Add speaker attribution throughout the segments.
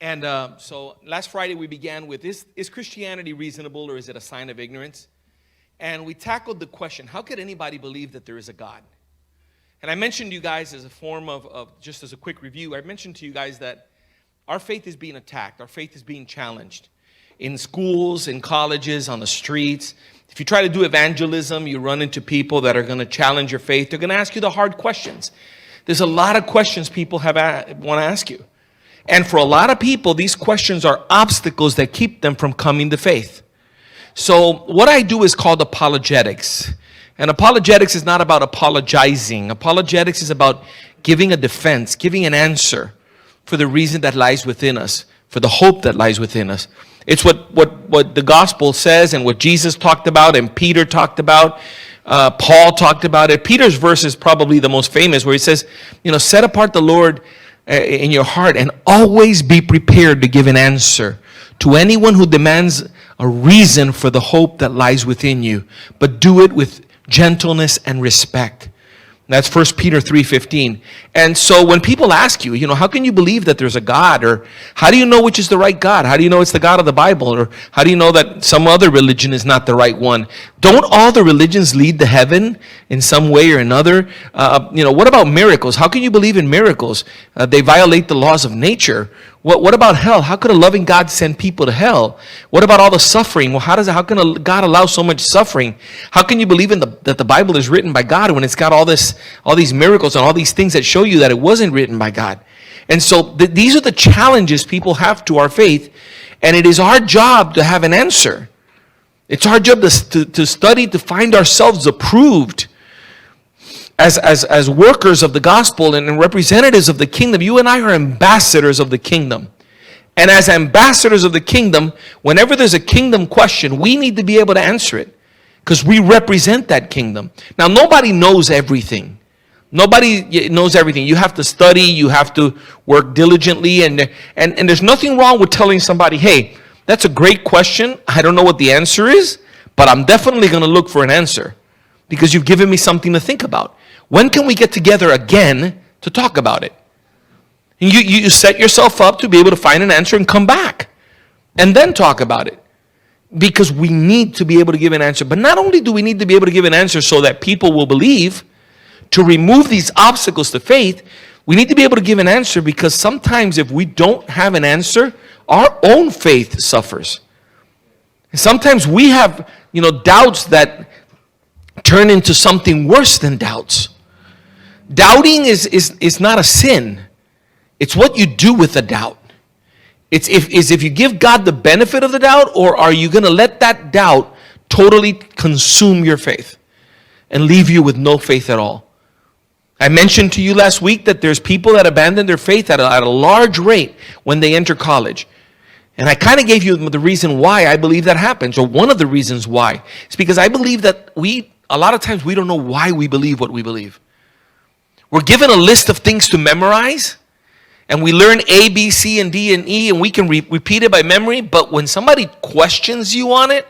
Speaker 1: And so last Friday we began with, is Christianity reasonable or is it a sign of ignorance? And we tackled the question, how could anybody believe that there is a God? And I mentioned to you guys as a form of just as a quick review, I mentioned to you guys that our faith is being attacked. Our faith is being challenged. In schools, in colleges, on the streets. If you try to do evangelism, you run into people that are going to challenge your faith. They're going to ask you the hard questions. There's a lot of questions people want to ask you. And for a lot of people, these questions are obstacles that keep them from coming to faith. So what I do is called apologetics. And apologetics is not about apologizing. Apologetics is about giving a defense, giving an answer for the reason that lies within us, for the hope that lies within us. It's what the gospel says and what Jesus talked about and Peter talked about. Paul talked about it. Peter's verse is probably the most famous where he says, set apart the Lord in your heart and always be prepared to give an answer to anyone who demands a reason for the hope that lies within you. But do it with gentleness and respect. That's 1 Peter 3:15. And so when people ask you, how can you believe that there's a God? Or how do you know which is the right God? How do you know it's the God of the Bible? Or how do you know that some other religion is not the right one? Don't all the religions lead to heaven in some way or another? What about miracles? How can you believe in miracles? They violate the laws of nature. What about hell? How could a loving God send people to hell? What about all the suffering? Well, how can God allow so much suffering? How can you believe that the Bible is written by God when it's got all these miracles and all these things that show you that it wasn't written by God? And so these are the challenges people have to our faith, and it is our job to have an answer. It's our job to study, to find ourselves approved as workers of the gospel and representatives of the kingdom. You and I are ambassadors of the kingdom. And as ambassadors of the kingdom, whenever there's a kingdom question, we need to be able to answer it because we represent that kingdom. Now, nobody knows everything. Nobody knows everything. You have to study. You have to work diligently. And there's nothing wrong with telling somebody, hey, that's a great question. I don't know what the answer is, but I'm definitely going to look for an answer because you've given me something to think about. When can we get together again to talk about it? And you set yourself up to be able to find an answer and come back and then talk about it. Because we need to be able to give an answer. But not only do we need to be able to give an answer so that people will believe, to remove these obstacles to faith, we need to be able to give an answer because sometimes if we don't have an answer, our own faith suffers. And sometimes we have, doubts that turn into something worse than doubts. Doubting is not a sin. It's what you do with the doubt. It's if you give God the benefit of the doubt, or are you going to let that doubt totally consume your faith and leave you with no faith at all? I mentioned to you last week that there's people that abandon their faith at a large rate when they enter college. And I kind of gave you the reason why I believe that happens, or one of the reasons why. It's because I believe that a lot of times we don't know why we believe what we believe. We're given a list of things to memorize, and we learn A, B, C, and D, and E, and we can repeat it by memory, but when somebody questions you on it,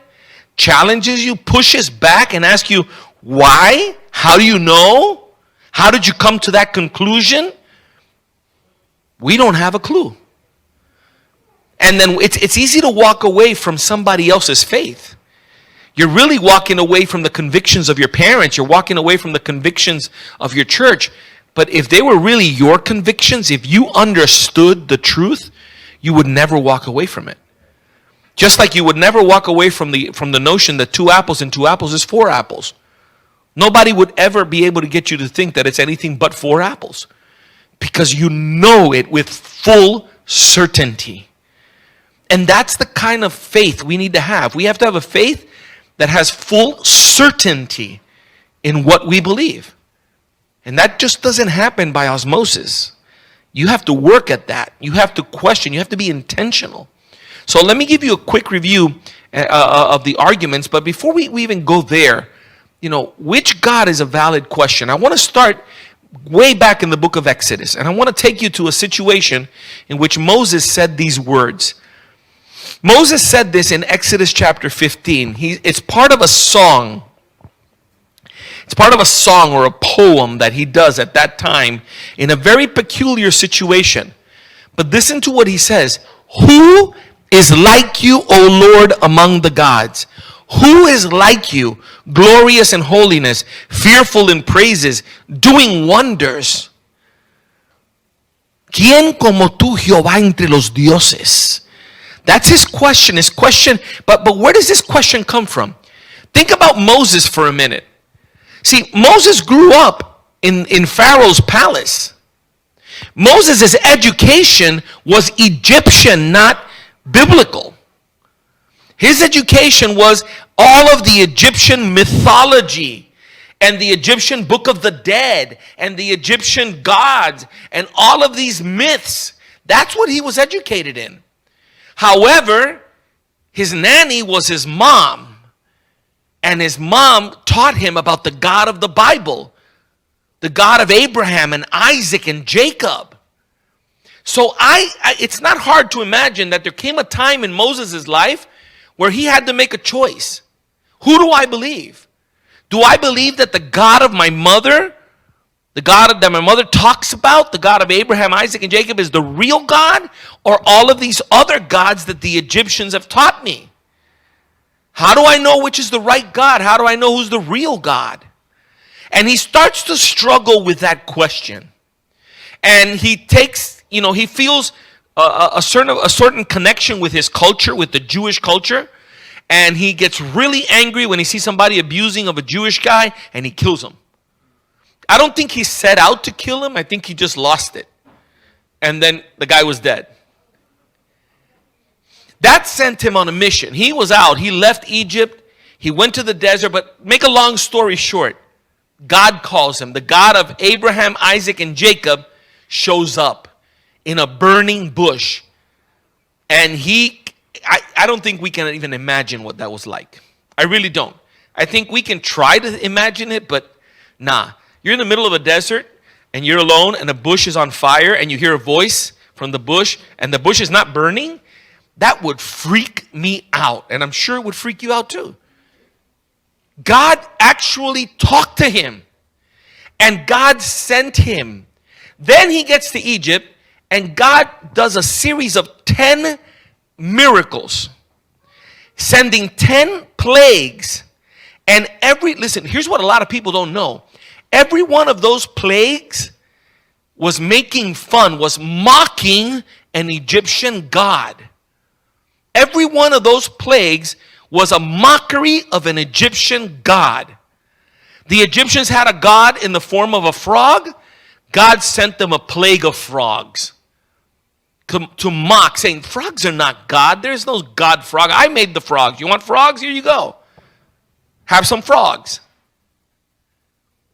Speaker 1: challenges you, pushes back, and asks you, why? How do you know? How did you come to that conclusion? We don't have a clue. And then it's easy to walk away from somebody else's faith. You're really walking away from the convictions of your parents. You're walking away from the convictions of your church. But if they were really your convictions, if you understood the truth, you would never walk away from it. Just like you would never walk away from the notion that 2 apples and 2 apples is 4 apples. Nobody would ever be able to get you to think that it's anything but 4 apples. Because you know it with full certainty. And that's the kind of faith we need to have. We have to have a faith that has full certainty in what we believe. And that just doesn't happen by osmosis. You have to work at that. You have to question. You have to be intentional. So let me give you a quick review of the arguments. But before we even go there, which God is a valid question? I want to start way back in the book of Exodus. And I want to take you to a situation in which Moses said these words. Moses said this in Exodus chapter 15. It's part of a song. It's part of a song or a poem that he does at that time in a very peculiar situation. But listen to what he says. Who is like you, O Lord, among the gods? Who is like you, glorious in holiness, fearful in praises, doing wonders? ¿Quién como tú, Jehová, entre los dioses? That's his question. But where does this question come from? Think about Moses for a minute. See, Moses grew up in Pharaoh's palace. Moses' education was Egyptian, not biblical. His education was all of the Egyptian mythology and the Egyptian Book of the Dead and the Egyptian gods and all of these myths. That's what he was educated in. However, his nanny was his mom, and his mom taught him about the God of the Bible, the God of Abraham and Isaac and Jacob. So it's not hard to imagine that there came a time in Moses' life where he had to make a choice. Who do I believe? Do I believe that the God of my mother, the God that my mother talks about, the God of Abraham, Isaac, and Jacob, is the real God, or all of these other gods that the Egyptians have taught me? How do I know which is the right God? How do I know who's the real God? And he starts to struggle with that question. And he takes, he feels a certain connection with his culture, with the Jewish culture. And he gets really angry when he sees somebody abusing of a Jewish guy, and he kills him. I don't think he set out to kill him. I think he just lost it. And then the guy was dead. That sent him on a mission. He was out. He left Egypt. He went to the desert. But make a long story short, God calls him. The God of Abraham, Isaac, and Jacob shows up in a burning bush. And I don't think we can even imagine what that was like. I really don't. I think we can try to imagine it, but nah. You're in the middle of a desert, and you're alone, and the bush is on fire, and you hear a voice from the bush, and the bush is not burning. That would freak me out, and I'm sure it would freak you out too. God actually talked to him, and God sent him. Then he gets to Egypt, and God does a series of 10 miracles, sending 10 plagues. And listen, here's what a lot of people don't know. Every one of those plagues was making fun, was mocking an Egyptian god. Every one of those plagues was a mockery of an Egyptian god. The Egyptians had a god in the form of a frog. God sent them a plague of frogs to mock, saying, frogs are not God. There's no God frog. I made the frogs. You want frogs? Here you go. Have some frogs.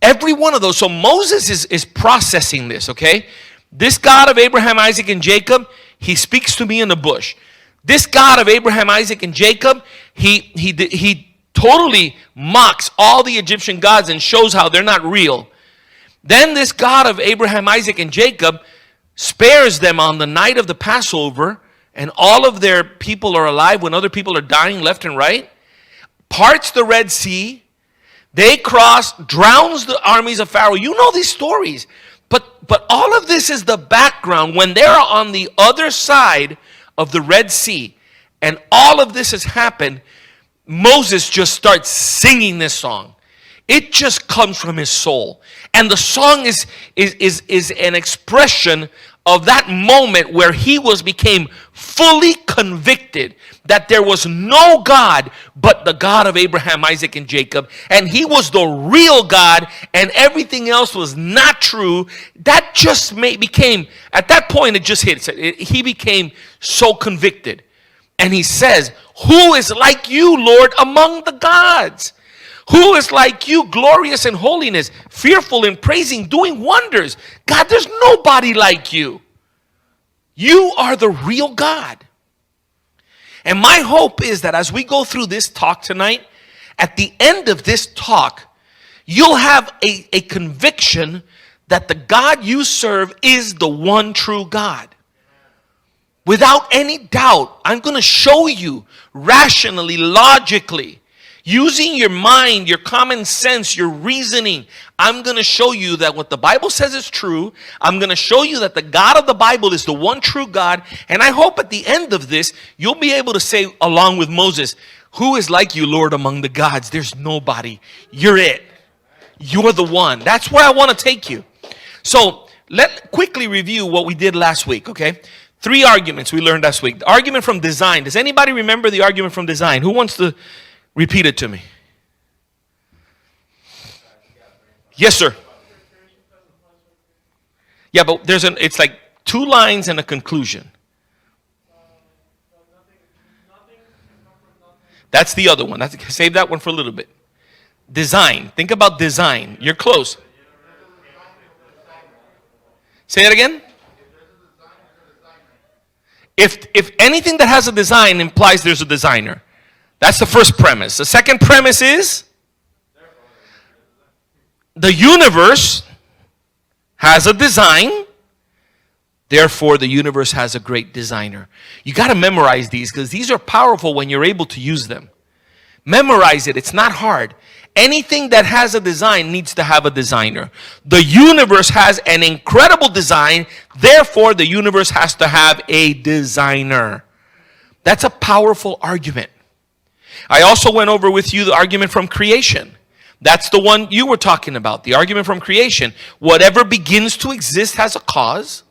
Speaker 1: Every one of those. So Moses is processing this, okay? This God of Abraham, Isaac, and Jacob, he speaks to me in the bush. This God of Abraham, Isaac, and Jacob, he totally mocks all the Egyptian gods and shows how they're not real. Then this God of Abraham, Isaac, and Jacob spares them on the night of the Passover, and all of their people are alive when other people are dying left and right. Parts the Red Sea. They cross, drowns the armies of Pharaoh. You know these stories. But all of this is the background when they're on the other side of the Red Sea, and all of this has happened. Moses just starts singing this song. It just comes from his soul. And the song is an expression of that moment where he became fully convicted that there was no God but the God of Abraham, Isaac, and Jacob. And he was the real God, and everything else was not true. That just became, at that point, it just hit. He became so convicted. And he says, who is like you, Lord, among the gods? Who is like you, glorious in holiness, fearful in praising, doing wonders? God, there's nobody like you. You are the real God. And my hope is that as we go through this talk tonight, at the end of this talk, you'll have a conviction that the God you serve is the one true God. Without any doubt, I'm going to show you rationally, logically. Using your mind, your common sense, your reasoning, I'm going to show you that what the Bible says is true. I'm going to show you that the God of the Bible is the one true God. And I hope at the end of this, you'll be able to say, along with Moses, who is like you, Lord, among the gods? There's nobody. You're it. You're the one. That's where I want to take you. So let's quickly review what we did last week, okay? 3 arguments we learned last week. The argument from design. Does anybody remember the argument from design? Who wants to repeat it to me? Yes, sir. Yeah, but it's like 2 lines and a conclusion. That's the other one. Save that one for a little bit. Design. Think about design. You're close. Say it again. If anything that has a design implies there's a designer. That's the first premise. The second premise is the universe has a design. Therefore, the universe has a great designer. You got to memorize these because these are powerful when you're able to use them. Memorize it. It's not hard. Anything that has a design needs to have a designer. The universe has an incredible design. Therefore, the universe has to have a designer. That's a powerful argument. I also went over with you the argument from creation. That's the one you were talking about, the argument from creation. Whatever begins to exist has a cause.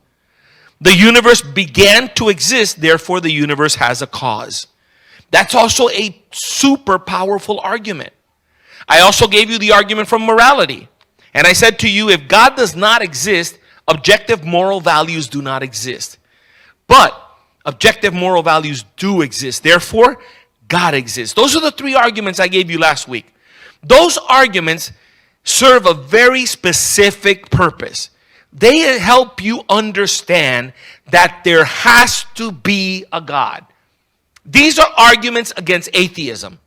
Speaker 1: The universe began to exist, therefore the universe has a cause. That's also a super powerful argument. I also gave you the argument from morality. And I said to you, if God does not exist, objective moral values do not exist. But objective moral values do exist. Therefore, God exists. Those are the 3 arguments I gave you last week. Those arguments serve a very specific purpose. They help you understand that there has to be a God. These are arguments against atheism.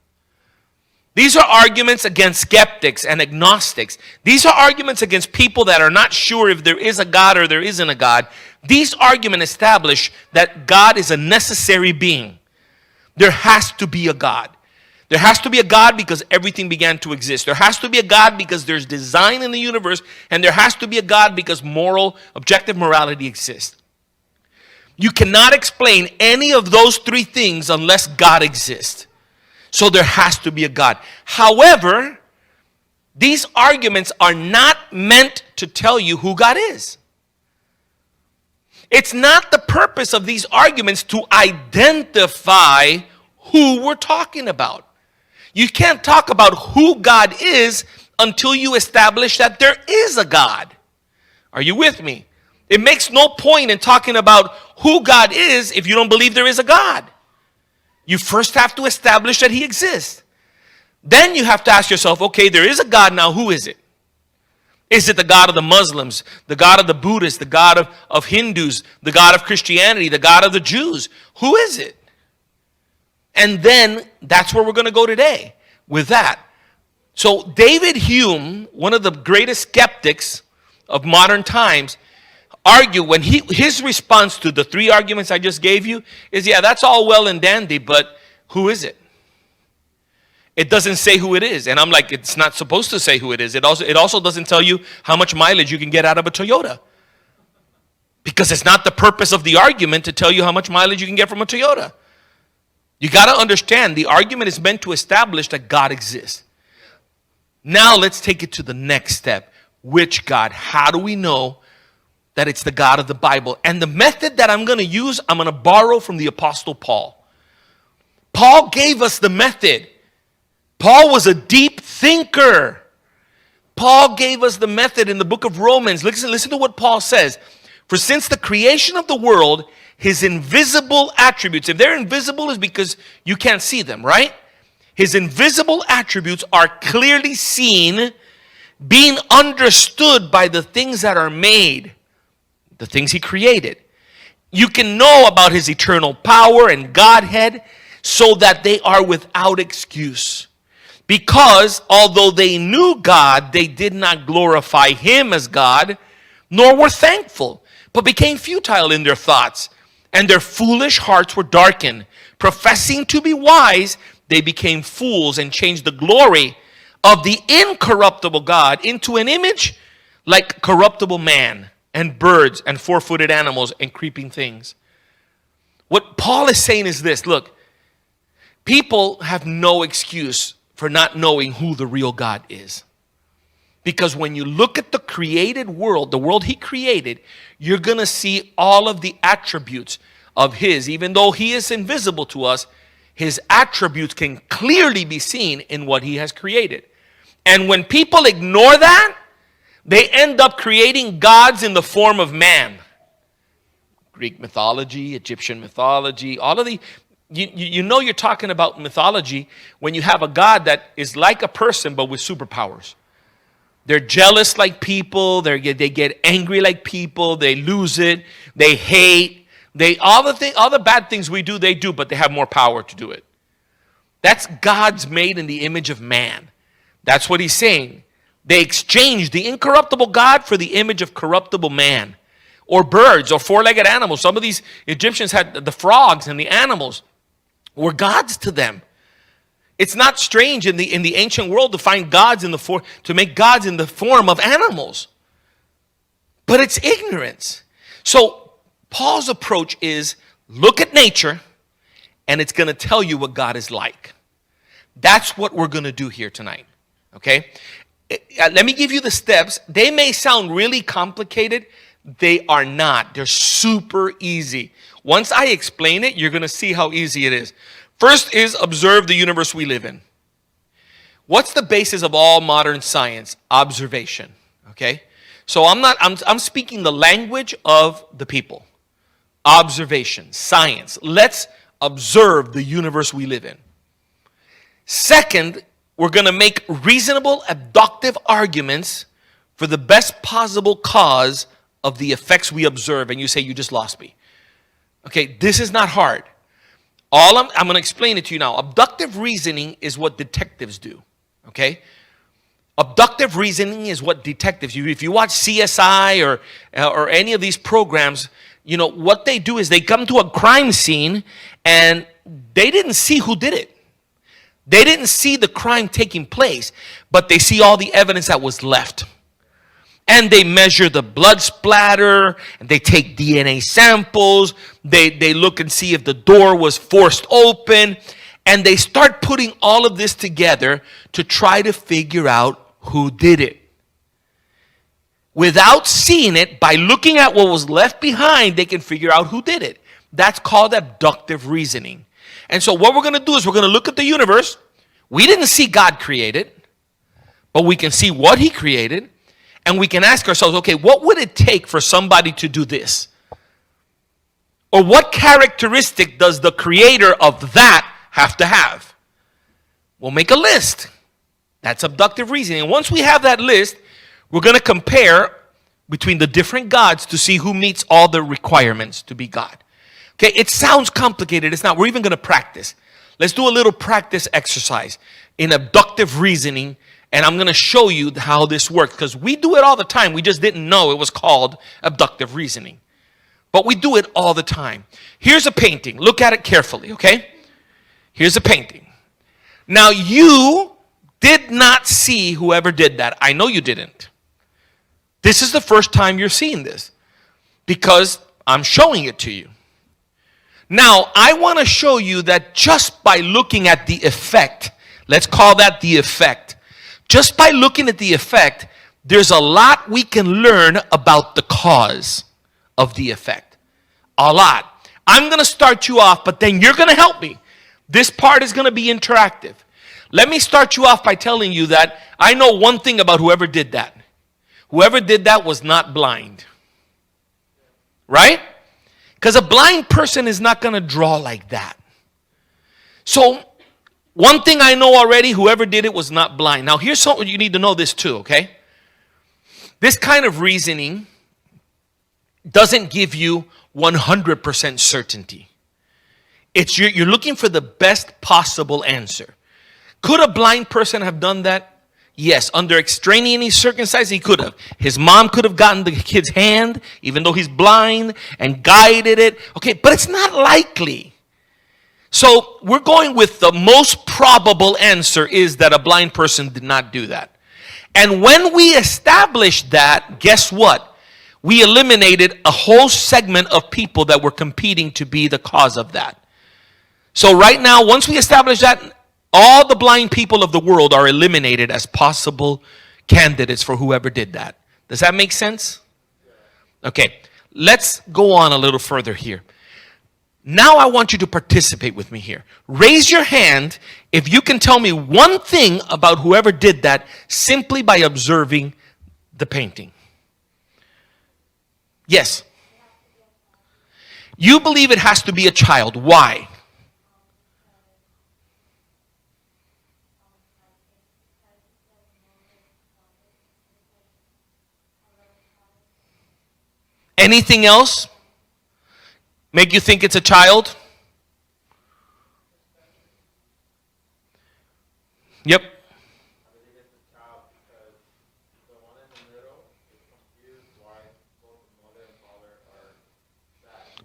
Speaker 1: These are arguments against skeptics and agnostics. These are arguments against people that are not sure if there is a God or there isn't a God. These arguments establish that God is a necessary being. There has to be a God. There has to be a God because everything began to exist. There has to be a God because there's design in the universe, and there has to be a God because objective morality exists. You cannot explain any of those 3 things unless God exists. So there has to be a God. However, these arguments are not meant to tell you who God is. It's not the purpose of these arguments to identify who we're talking about. You can't talk about who God is until you establish that there is a God. Are you with me? It makes no point in talking about who God is if you don't believe there is a God. You first have to establish that he exists. Then you have to ask yourself, okay, there is a God now, who is it? Is it the God of the Muslims, the God of the Buddhists, the God of Hindus, the God of Christianity, the God of the Jews? Who is it? And then that's where we're going to go today with that. So David Hume, one of the greatest skeptics of modern times, argued when his response to the 3 arguments I just gave you is, yeah, that's all well and dandy, but who is it? It doesn't say who it is. And I'm like, it's not supposed to say who it is. It also doesn't tell you how much mileage you can get out of a Toyota. Because it's not the purpose of the argument to tell you how much mileage you can get from a Toyota. You got to understand, the argument is meant to establish that God exists. Now let's take it to the next step. Which God? How do we know that it's the God of the Bible? And the method that I'm going to use, I'm going to borrow from the Apostle Paul. Paul gave us the method. Paul was a deep thinker. Paul gave us the method in the book of Romans. Listen to what Paul says. For since the creation of the world, his invisible attributes, if they're invisible, is because you can't see them, right? His invisible attributes are clearly seen, being understood by the things that are made, the things he created. You can know about his eternal power and Godhead so that they are without excuse. Because although they knew God, they did not glorify him as God, nor were thankful, but became futile in their thoughts, and their foolish hearts were darkened. Professing to be wise, they became fools and changed the glory of the incorruptible God into an image like corruptible man and birds and four-footed animals and creeping things. What Paul is saying is this: look, people have no excuse for not knowing who the real God is. Because when you look at the created world, the world he created, you're going to see all of the attributes of his. Even though he is invisible to us, his attributes can clearly be seen in what he has created. And when people ignore that, they end up creating gods in the form of man. Greek mythology, Egyptian mythology, all of the, you know you're talking about mythology when you have a God that is like a person but with superpowers. They're jealous like people, they get angry like people, they lose it, they hate, all the bad things we do, they do, but they have more power to do it. That's God's made in the image of man. That's what he's saying. They exchanged the incorruptible God for the image of corruptible man. Or birds, or four-legged animals. Some of these Egyptians had the frogs and the animals were gods to them. It's not strange in the ancient world to find gods to make gods in the form of animals. But it's ignorance. So Paul's approach is look at nature and it's going to tell you what God is like. That's what we're going to do here tonight. Okay? Let me give you the steps. They may sound really complicated. They are not. They're super easy. Once I explain it, you're going to see how easy it is. First is observe the universe we live in. What's the basis of all modern science? Observation. Okay? So I'm speaking the language of the people. Observation, science. Let's observe the universe we live in. Second, we're going to make reasonable, abductive arguments for the best possible cause of the effects we observe. And you say, you just lost me. Okay, this is not hard. I'm going to explain it to you now. Abductive reasoning is what detectives do. Okay? Abductive reasoning is what detectives do. If you watch CSI or any of these programs, you know, what they do is they come to a crime scene and they didn't see who did it. They didn't see the crime taking place, but they see all the evidence that was left. And they measure the blood splatter, and they take DNA samples, they look and see if the door was forced open, and they start putting all of this together to try to figure out who did it. Without seeing it, by looking at what was left behind, they can figure out who did it. That's called abductive reasoning. And so what we're going to do is we're going to look at the universe. We didn't see God create it, but we can see what he created. And we can ask ourselves, okay, what would it take for somebody to do this? Or what characteristic does the creator of that have to have? We'll make a list. That's abductive reasoning. And once we have that list, we're going to compare between the different gods to see who meets all the requirements to be God. Okay, it sounds complicated. It's not. We're even going to practice. Let's do a little practice exercise in abductive reasoning. And I'm going to show you how this works, because we do it all the time. We just didn't know it was called abductive reasoning. But we do it all the time. Here's a painting. Look at it carefully, okay? Here's a painting. Now, you did not see whoever did that. I know you didn't. This is the first time you're seeing this, because I'm showing it to you. Now, I want to show you that just by looking at the effect, let's call that the effect. Just by looking at the effect, there's a lot we can learn about the cause of the effect. A lot. I'm going to start you off, but then you're going to help me. This part is going to be interactive. Let me start you off by telling you that I know one thing about whoever did that. Whoever did that was not blind. Right? Because a blind person is not going to draw like that. So, one thing I know already, whoever did it was not blind. Now, here's something you need to know this too, okay? This kind of reasoning doesn't give you 100% certainty. It's you're looking for the best possible answer. Could a blind person have done that? Yes, under extraneous circumstances, he could have. His mom could have gotten the kid's hand, even though he's blind, and guided it. Okay, but it's not likely. So we're going with the most probable answer is that a blind person did not do that. And when we established that, guess what? We eliminated a whole segment of people that were competing to be the cause of that. So right now, once we establish that, all the blind people of the world are eliminated as possible candidates for whoever did that. Does that make sense? Okay, let's go on a little further here. Now I want you to participate with me here. Raise your hand if you can tell me one thing about whoever did that simply by observing the painting. Yes. You believe it has to be a child. Why? Anything else make you think it's a child? Yep.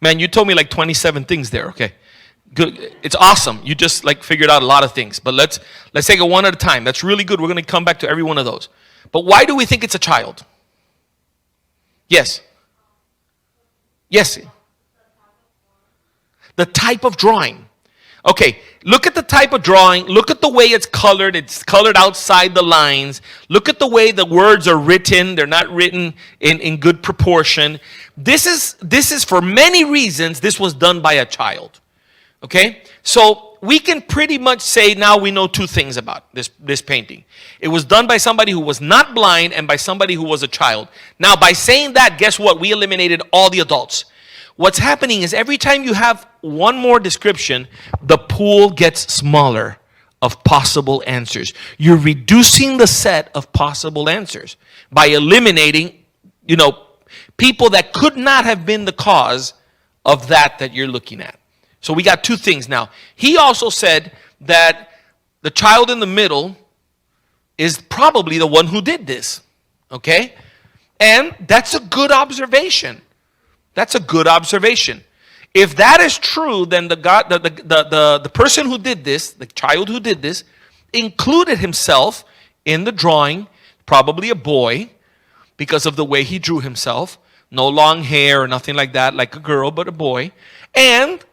Speaker 1: Man, you told me like 27 things there. Okay. Good. It's awesome. You just like figured out a lot of things. But let's take it one at a time. That's really good. We're going to come back to every one of those. But why do we think it's a child? Yes. Yes. The type of drawing. Okay, look at the type of drawing. Look at the way it's colored. It's colored outside the lines. Look at the way the words are written. They're not written in good proportion. This is for many reasons, this was done by a child. Okay? So we can pretty much say now we know two things about this painting. It was done by somebody who was not blind and by somebody who was a child. Now by saying that, guess what? We eliminated all the adults. What's happening is every time you have one more description, the pool gets smaller of possible answers. You're reducing the set of possible answers by eliminating, people that could not have been the cause of that you're looking at. So we got two things now. He also said that the child in the middle is probably the one who did this. Okay? And that's a good observation. That's a good observation. If that is true, then the person who did this, the child who did this, included himself in the drawing, probably a boy, because of the way he drew himself. No long hair or nothing like that, like a girl, but a boy. And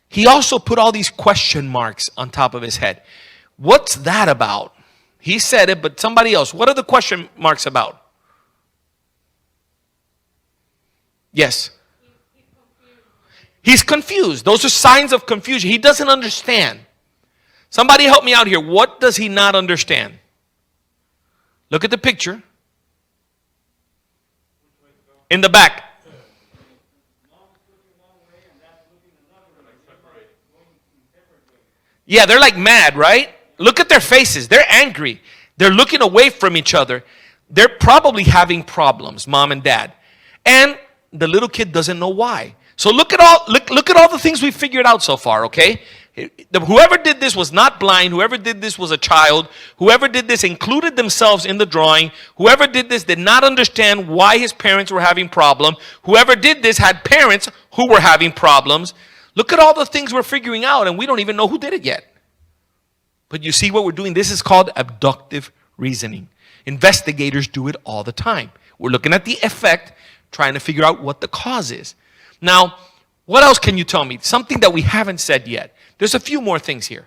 Speaker 1: he also put all these question marks on top of his head. What's that about? He said it, but somebody else. What are the question marks about? Yes. He's confused. Those are signs of confusion. He doesn't understand. Somebody help me out here. What does he not understand? Look at the picture. In the back. Yeah, they're like mad, right? Look at their faces. They're angry. They're looking away from each other. They're probably having problems, mom and dad. And the little kid doesn't know why. So look at all the things we figured out so far, okay? Whoever did this was not blind. Whoever did this was a child. Whoever did this included themselves in the drawing. Whoever did this did not understand why his parents were having problems. Whoever did this had parents who were having problems. Look at all the things we're figuring out, and we don't even know who did it yet. But you see what we're doing? This is called abductive reasoning. Investigators do it all the time. We're looking at the effect, trying to figure out what the cause is. Now, what else can you tell me? Something that we haven't said yet. There's a few more things here.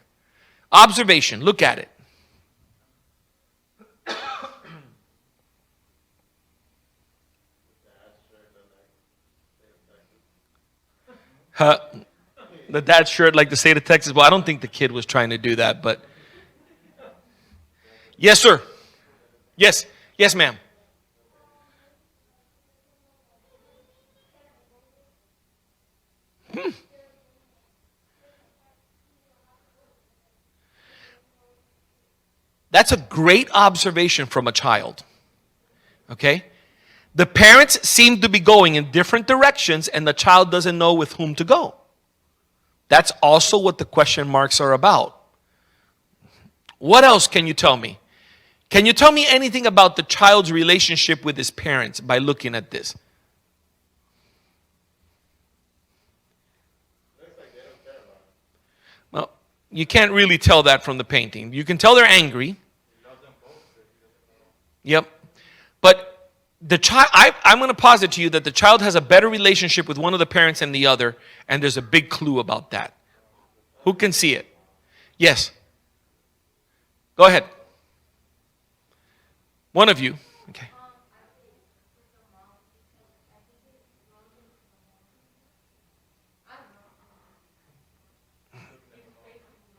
Speaker 1: Observation. Look at it. The dad's shirt like the state of Texas. Well, I don't think the kid was trying to do that, but. Yes, sir. Yes. Yes, ma'am. That's a great observation from a child. Okay? The parents seem to be going in different directions and the child doesn't know with whom to go. That's also what the question marks are about. What else can you tell me? Can you tell me anything about the child's relationship with his parents by looking at this? You can't really tell that from the painting. You can tell they're angry. Yep. But the child, I'm going to posit to you that the child has a better relationship with one of the parents than the other, and there's a big clue about that. Who can see it? Yes. Go ahead. One of you. Okay.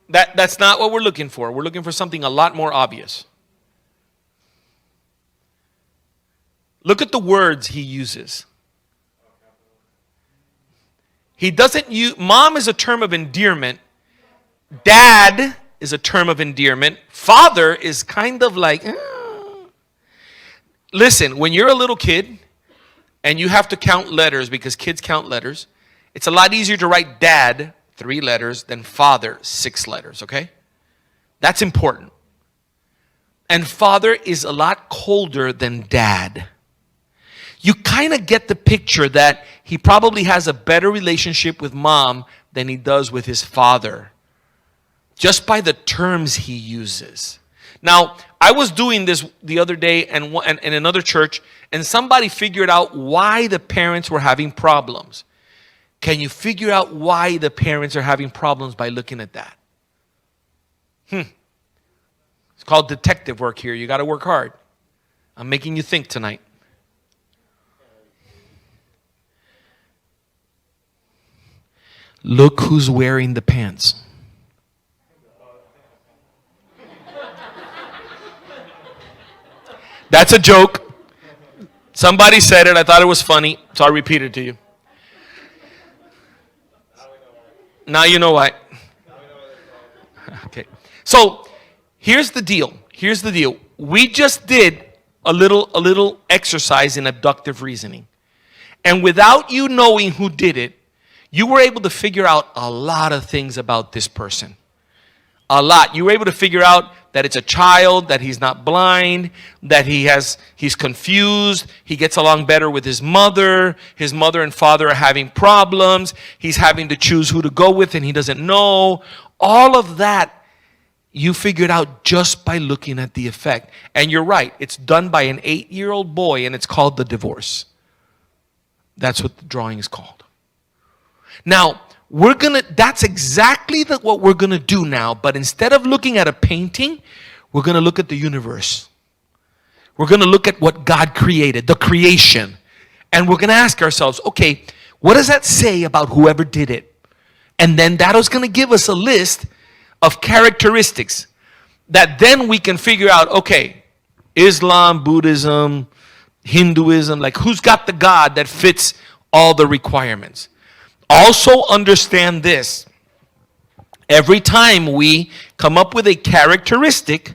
Speaker 1: That's not what we're looking for. We're looking for something a lot more obvious. Look at the words he uses. He doesn't use, mom is a term of endearment. Dad is a term of endearment. Father is kind of like, Listen, when you're a little kid and you have to count letters because kids count letters, it's a lot easier to write dad 3 letters than father 6 letters, okay? That's important. And father is a lot colder than dad. You kind of get the picture that he probably has a better relationship with mom than he does with his father, just by the terms he uses. Now, I was doing this the other day in another church, and somebody figured out why the parents were having problems. Can you figure out why the parents are having problems by looking at that? It's called detective work here. You got to work hard. I'm making you think tonight. Look who's wearing the pants. That's a joke. Somebody said it. I thought it was funny, so I repeat it to you. Now you know why. Okay. So here's the deal. Here's the deal. We just did a little exercise in abductive reasoning. And without you knowing who did it, you were able to figure out a lot of things about this person. A lot. You were able to figure out that it's a child, that he's not blind, that he's confused, he gets along better with his mother and father are having problems, he's having to choose who to go with and he doesn't know. All of that you figured out just by looking at the effect. And you're right, it's done by an 8-year-old boy and it's called The Divorce. That's what the drawing is called. Now, that's exactly what we're going to do now. But instead of looking at a painting, we're going to look at the universe. We're going to look at what God created, the creation. And we're going to ask ourselves, okay, what does that say about whoever did it? And then that is going to give us a list of characteristics that then we can figure out, okay, Islam, Buddhism, Hinduism, like who's got the God that fits all the requirements? Also understand this. Every time we come up with a characteristic,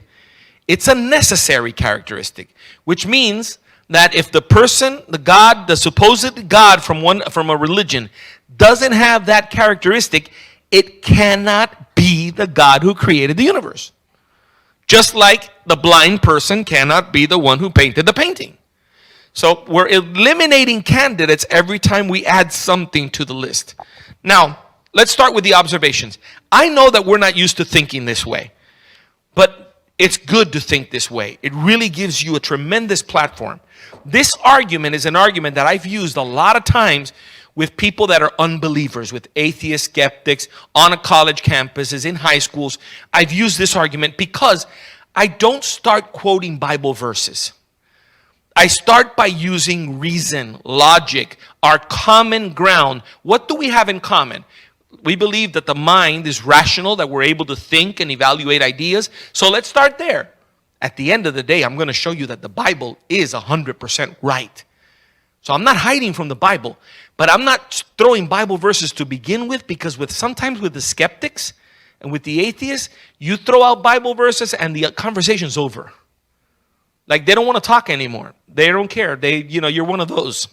Speaker 1: it's a necessary characteristic, which means that if the person, the God, the supposed God from a religion doesn't have that characteristic, it cannot be the God who created the universe. Just like the blind person cannot be the one who painted the painting. So we're eliminating candidates every time we add something to the list. Now, let's start with the observations. I know that we're not used to thinking this way, but it's good to think this way. It really gives you a tremendous platform. This argument is an argument that I've used a lot of times with people that are unbelievers, with atheist skeptics, on a college campuses, in high schools. I've used this argument because I don't start quoting Bible verses. I start by using reason, logic, our common ground. What do we have in common? We believe that the mind is rational, that we're able to think and evaluate ideas. So let's start there. At the end of the day, I'm going to show you that the Bible is 100% right. So I'm not hiding from the Bible, but I'm not throwing Bible verses to begin with, because sometimes with the skeptics and with the atheists, you throw out Bible verses and the conversation's over. Like they don't want to talk anymore. They don't care. You're one of those.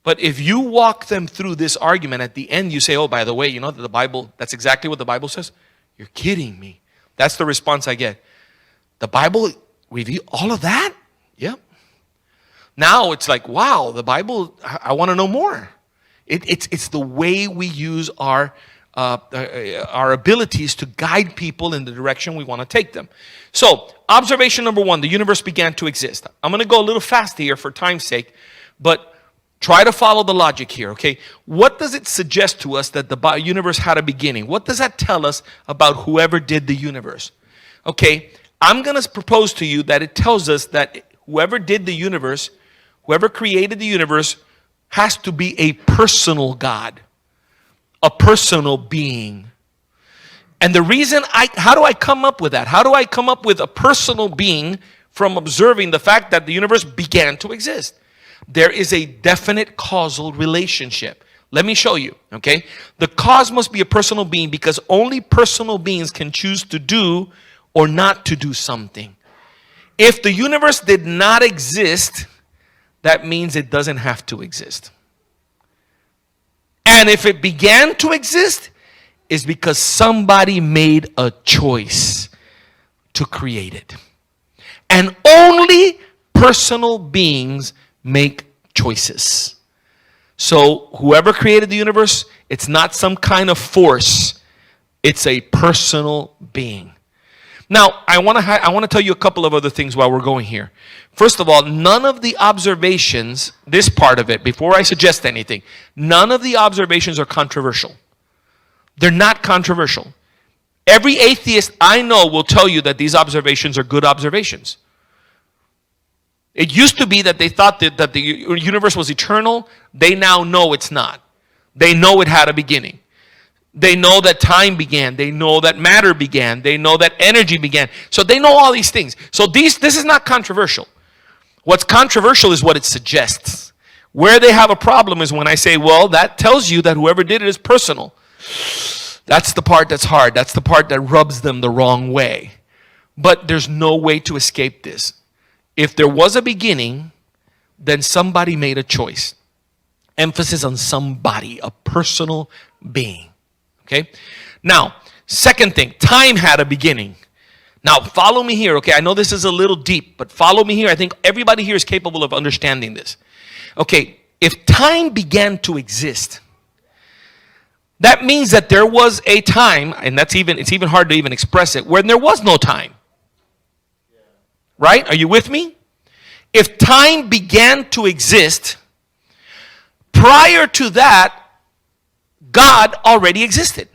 Speaker 1: But if you walk them through this argument, at the end you say, oh, by the way, you know that the Bible, that's exactly what the Bible says? You're kidding me. That's the response I get. The Bible reveals all of that? Yep. Now it's like, wow, the Bible, I want to know more. It's the way we use our our abilities to guide people in the direction we want to take them. So, observation number one, the universe began to exist. I'm going to go a little fast here for time's sake, but try to follow the logic here, okay? What does it suggest to us that the universe had a beginning? What does that tell us about whoever did the universe? Okay, I'm going to propose to you that it tells us that whoever did the universe, whoever created the universe, has to be a personal God, a personal being. And the reason how do I come up with that? How do I come up with a personal being from observing the fact that the universe began to exist? There is a definite causal relationship. Let me show you, okay? The cause must be a personal being because only personal beings can choose to do or not to do something. If the universe did not exist, that means it doesn't have to exist. And if it began to exist, it's because somebody made a choice to create it. And only personal beings make choices. So whoever created the universe, it's not some kind of force. It's a personal being. Now, I want to tell you a couple of other things while we're going here. First of all, none of the observations, this part of it, before I suggest anything, none of the observations are controversial. They're not controversial. Every atheist I know will tell you that these observations are good observations. It used to be that they thought that the universe was eternal. They now know it's not. They know it had a beginning. They know that time began. They know that matter began. They know that energy began. So they know all these things. So this is not controversial. What's controversial is what it suggests. Where they have a problem is when I say, well, that tells you that whoever did it is personal. That's the part that's hard. That's the part that rubs them the wrong way. But there's no way to escape this. If there was a beginning, then somebody made a choice. Emphasis on somebody, a personal being. Okay? Now, second thing, time had a beginning. Now, follow me here, okay? I know this is a little deep, but follow me here. I think everybody here is capable of understanding this. Okay, if time began to exist, that means that there was a time, and it's even hard to even express it, when there was no time. Right? Are you with me? If time began to exist, prior to that, God already existed.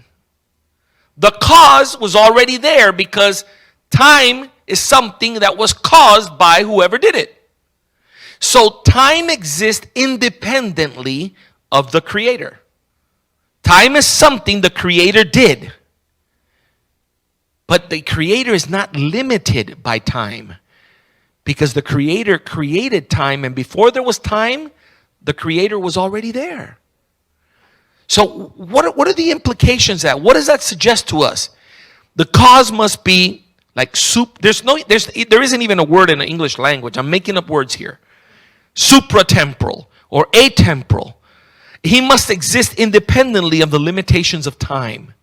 Speaker 1: The cause was already there because time is something that was caused by whoever did it. So time exists independently of the Creator. Time is something the Creator did. But the Creator is not limited by time because the Creator created time, and before there was time, the Creator was already there. So what are the implications of that? What does that suggest to us? The cause must be like soup. There isn't even a word in the English language. I'm making up words here. Supratemporal or atemporal. He must exist independently of the limitations of time.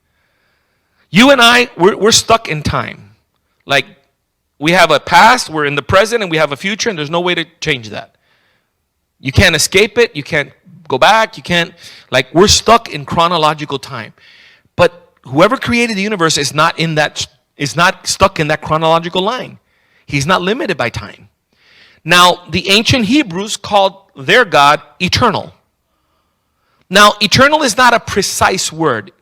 Speaker 1: You and I, we're stuck in time. Like we have a past, we're in the present, and we have a future, and there's no way to change that. You can't escape it. You can't go back. You can't, we're stuck in chronological time. But whoever created the universe is not stuck in that chronological line. He's not limited by time. Now, the ancient Hebrews called their God eternal. Now, eternal is not a precise word.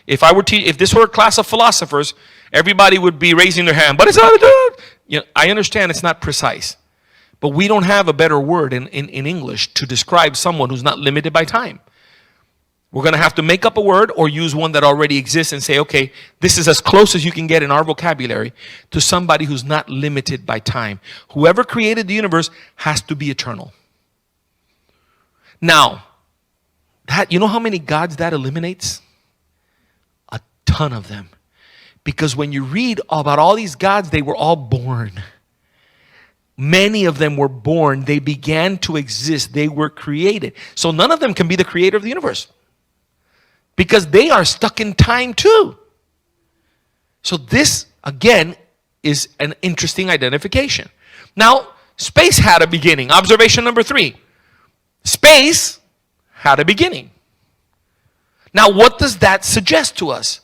Speaker 1: If this were a class of philosophers, everybody would be raising their hand. But it's not. I understand it's not precise. But we don't have a better word in English to describe someone who's not limited by time. We're going to have to make up a word or use one that already exists and say, okay, this is as close as you can get in our vocabulary to somebody who's not limited by time. Whoever created the universe has to be eternal. Now, you know how many gods that eliminates? A ton of them. Because when you read about all these gods, they were all born. Many of them were born. They began to exist. They were created. So none of them can be the creator of the universe. Because they are stuck in time too. So this, again, is an interesting identification. Now, space had a beginning. Observation number 3. Space had a beginning. Now, what does that suggest to us?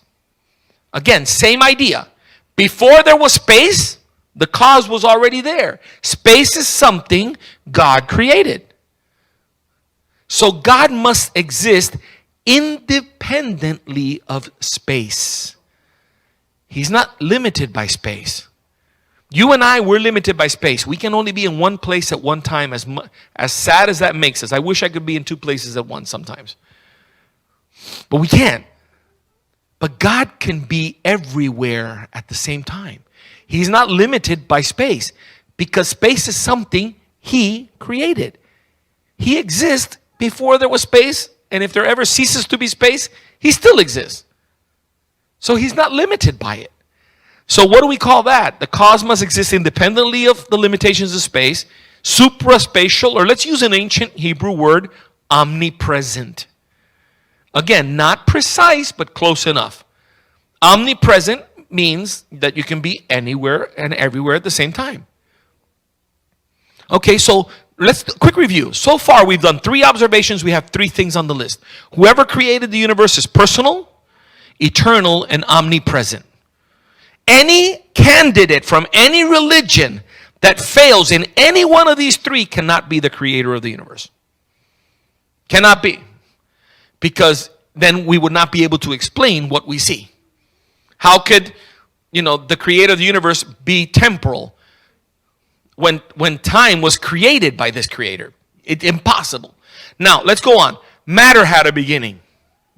Speaker 1: Again, same idea. Before there was space, the cause was already there. Space is something God created. So God must exist independently of space. He's not limited by space. You and I, we're limited by space. We can only be in one place at one time, as sad as that makes us. I wish I could be in two places at once sometimes. But we can't. But God can be everywhere at the same time. He's not limited by space because space is something He created. He exists before there was space, and if there ever ceases to be space, He still exists. So He's not limited by it. So what do we call that? The cosmos exists independently of the limitations of space, supraspatial, or let's use an ancient Hebrew word, omnipresent. Again, not precise, but close enough. Omnipresent means that you can be anywhere and everywhere at the same time. Okay, so let's quick review. So far, we've done 3 observations. We have 3 things on the list. Whoever created the universe is personal, eternal, and omnipresent. Any candidate from any religion that fails in any one of these 3 cannot be the creator of the universe. Cannot be. Because then we would not be able to explain what we see. How could, the creator of the universe be temporal when time was created by this creator? It's impossible. Now, let's go on. Matter had a beginning.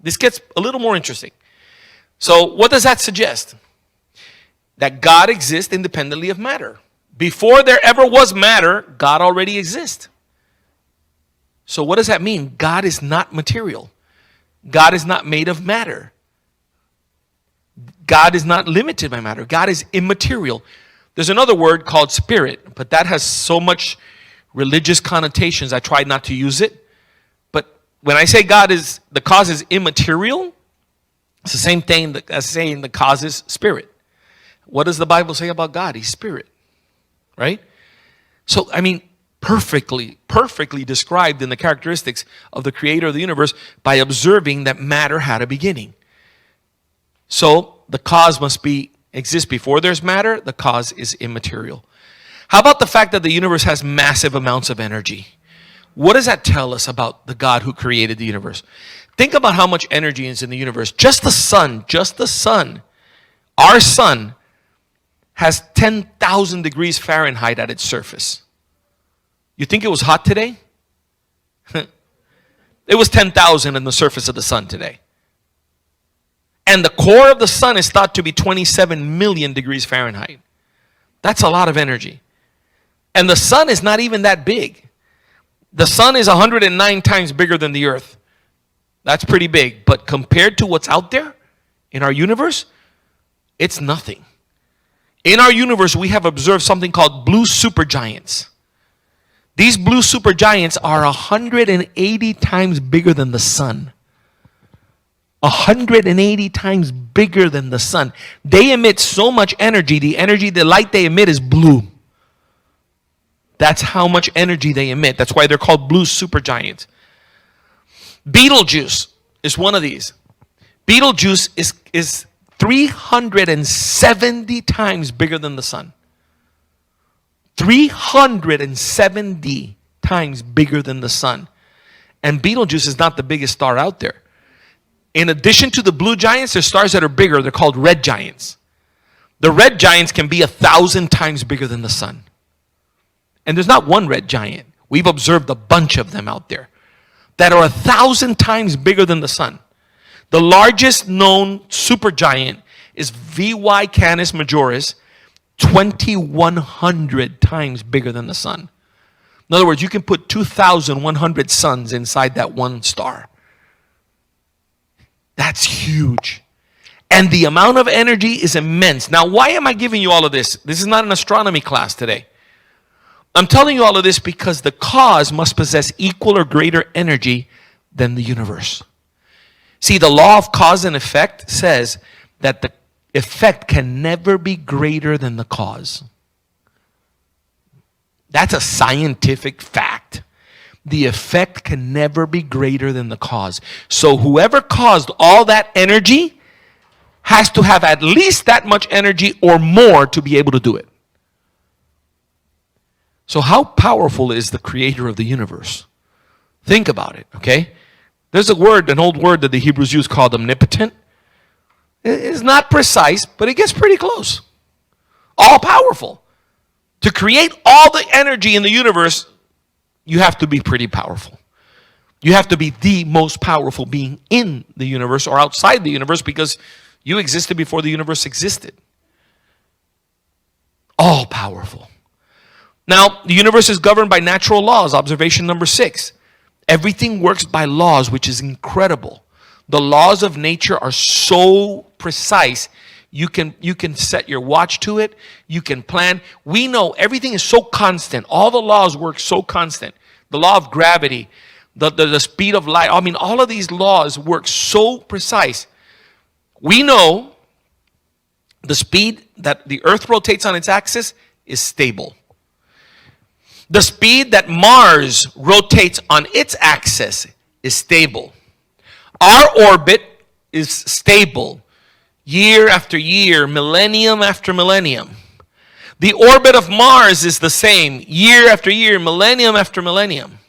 Speaker 1: This gets a little more interesting. So, what does that suggest? That God exists independently of matter. Before there ever was matter, God already exists. So, what does that mean? God is not material. God is not made of matter. God is not limited by matter. God is immaterial. There's another word called spirit, but that has so much religious connotations, I tried not to use it. But when I say the cause is immaterial, it's the same thing as saying the cause is spirit. What does the Bible say about God? He's spirit, right? So, perfectly described in the characteristics of the creator of the universe by observing that matter had a beginning. So the cause must exist before there's matter. The cause is immaterial. How about the fact that the universe has massive amounts of energy? What does that tell us about the God who created the universe? Think about how much energy is in the universe. Just the sun, our sun has 10,000 degrees Fahrenheit at its surface. You think it was hot today? It was 10,000 in the surface of the sun today. And the core of the sun is thought to be 27 million degrees Fahrenheit. That's a lot of energy. And the sun is not even that big. The sun is 109 times bigger than the earth. That's pretty big. But compared to what's out there in our universe, it's nothing. In our universe, we have observed something called blue supergiants. These blue supergiants are 180 times bigger than the sun. 180 times bigger than the sun. They emit so much energy. The light they emit is blue. That's how much energy they emit. That's why they're called blue supergiants. Betelgeuse is one of these. Betelgeuse is 370 times bigger than the sun. 370 times bigger than the sun. And Betelgeuse is not the biggest star out there. In addition to the blue giants, there's stars that are bigger. They're called red giants. The red giants can be 1,000 times bigger than the sun. And there's not one red giant. We've observed a bunch of them out there that are 1,000 times bigger than the sun. The largest known supergiant is VY Canis Majoris, 2,100 times bigger than the sun. In other words, you can put 2,100 suns inside that one star. That's huge. And the amount of energy is immense. Now, why am I giving you all of this? This is not an astronomy class today. I'm telling you all of this because the cause must possess equal or greater energy than the universe. See, the law of cause and effect says that the effect can never be greater than the cause. That's a scientific fact. the effect can never be greater than the cause. So whoever caused all that energy has to have at least that much energy or more to be able to do it. So how powerful is the creator of the universe? Think about it, okay? There's a word, an old word that the Hebrews use called omnipotent. It's not precise, but it gets pretty close. All powerful. To create all the energy in the universe, you have to be pretty powerful. You have to be the most powerful being in the universe or outside the universe, because you existed before the universe existed. All powerful. Now, the universe is governed by natural laws. Observation number 6. Everything works by laws, which is incredible. The laws of nature are so precise. You can set your watch to it. You can plan. We know everything is so constant. All the laws work so constant. The law of gravity, the speed of light. I mean, all of these laws work so precise. We know the speed that the earth rotates on its axis is stable. The speed that Mars rotates on its axis is stable. Our orbit is stable year after year, millennium after millennium. The orbit of Mars is the same year after year, millennium after millennium.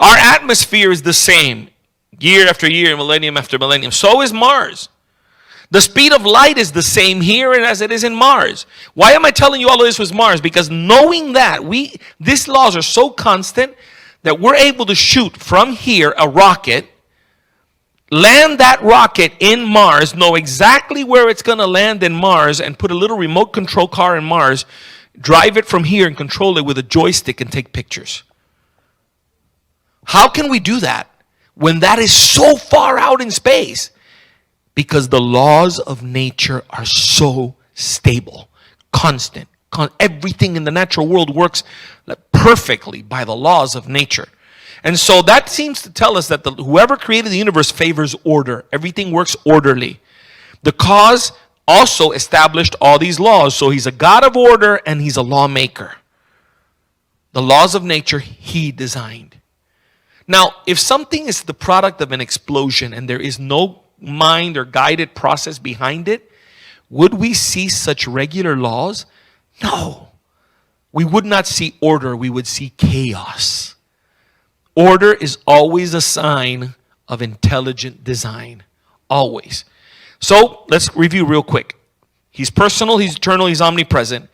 Speaker 1: Our atmosphere is the same year after year, millennium after millennium. So is Mars. The speed of light is the same here as it is in Mars. Why am I telling you all of this with Mars? Because knowing that these laws are so constant that we're able to shoot from here a rocket, land that rocket in Mars, know exactly where it's going to land in Mars, and put a little remote control car in Mars, drive it from here and control it with a joystick and take pictures. How can we do that when that is so far out in space? Because the laws of nature are so stable, constant. Everything in the natural world works perfectly by the laws of nature. And so that seems to tell us that whoever created the universe favors order. Everything works orderly. The cause also established all these laws. So he's a God of order and he's a lawmaker. The laws of nature he designed. Now, if something is the product of an explosion and there is no mind or guided process behind it, would we see such regular laws? No. We would not see order, we would see chaos. Order is always a sign of intelligent design. Always. So let's review real quick. He's personal, he's eternal, he's omnipresent,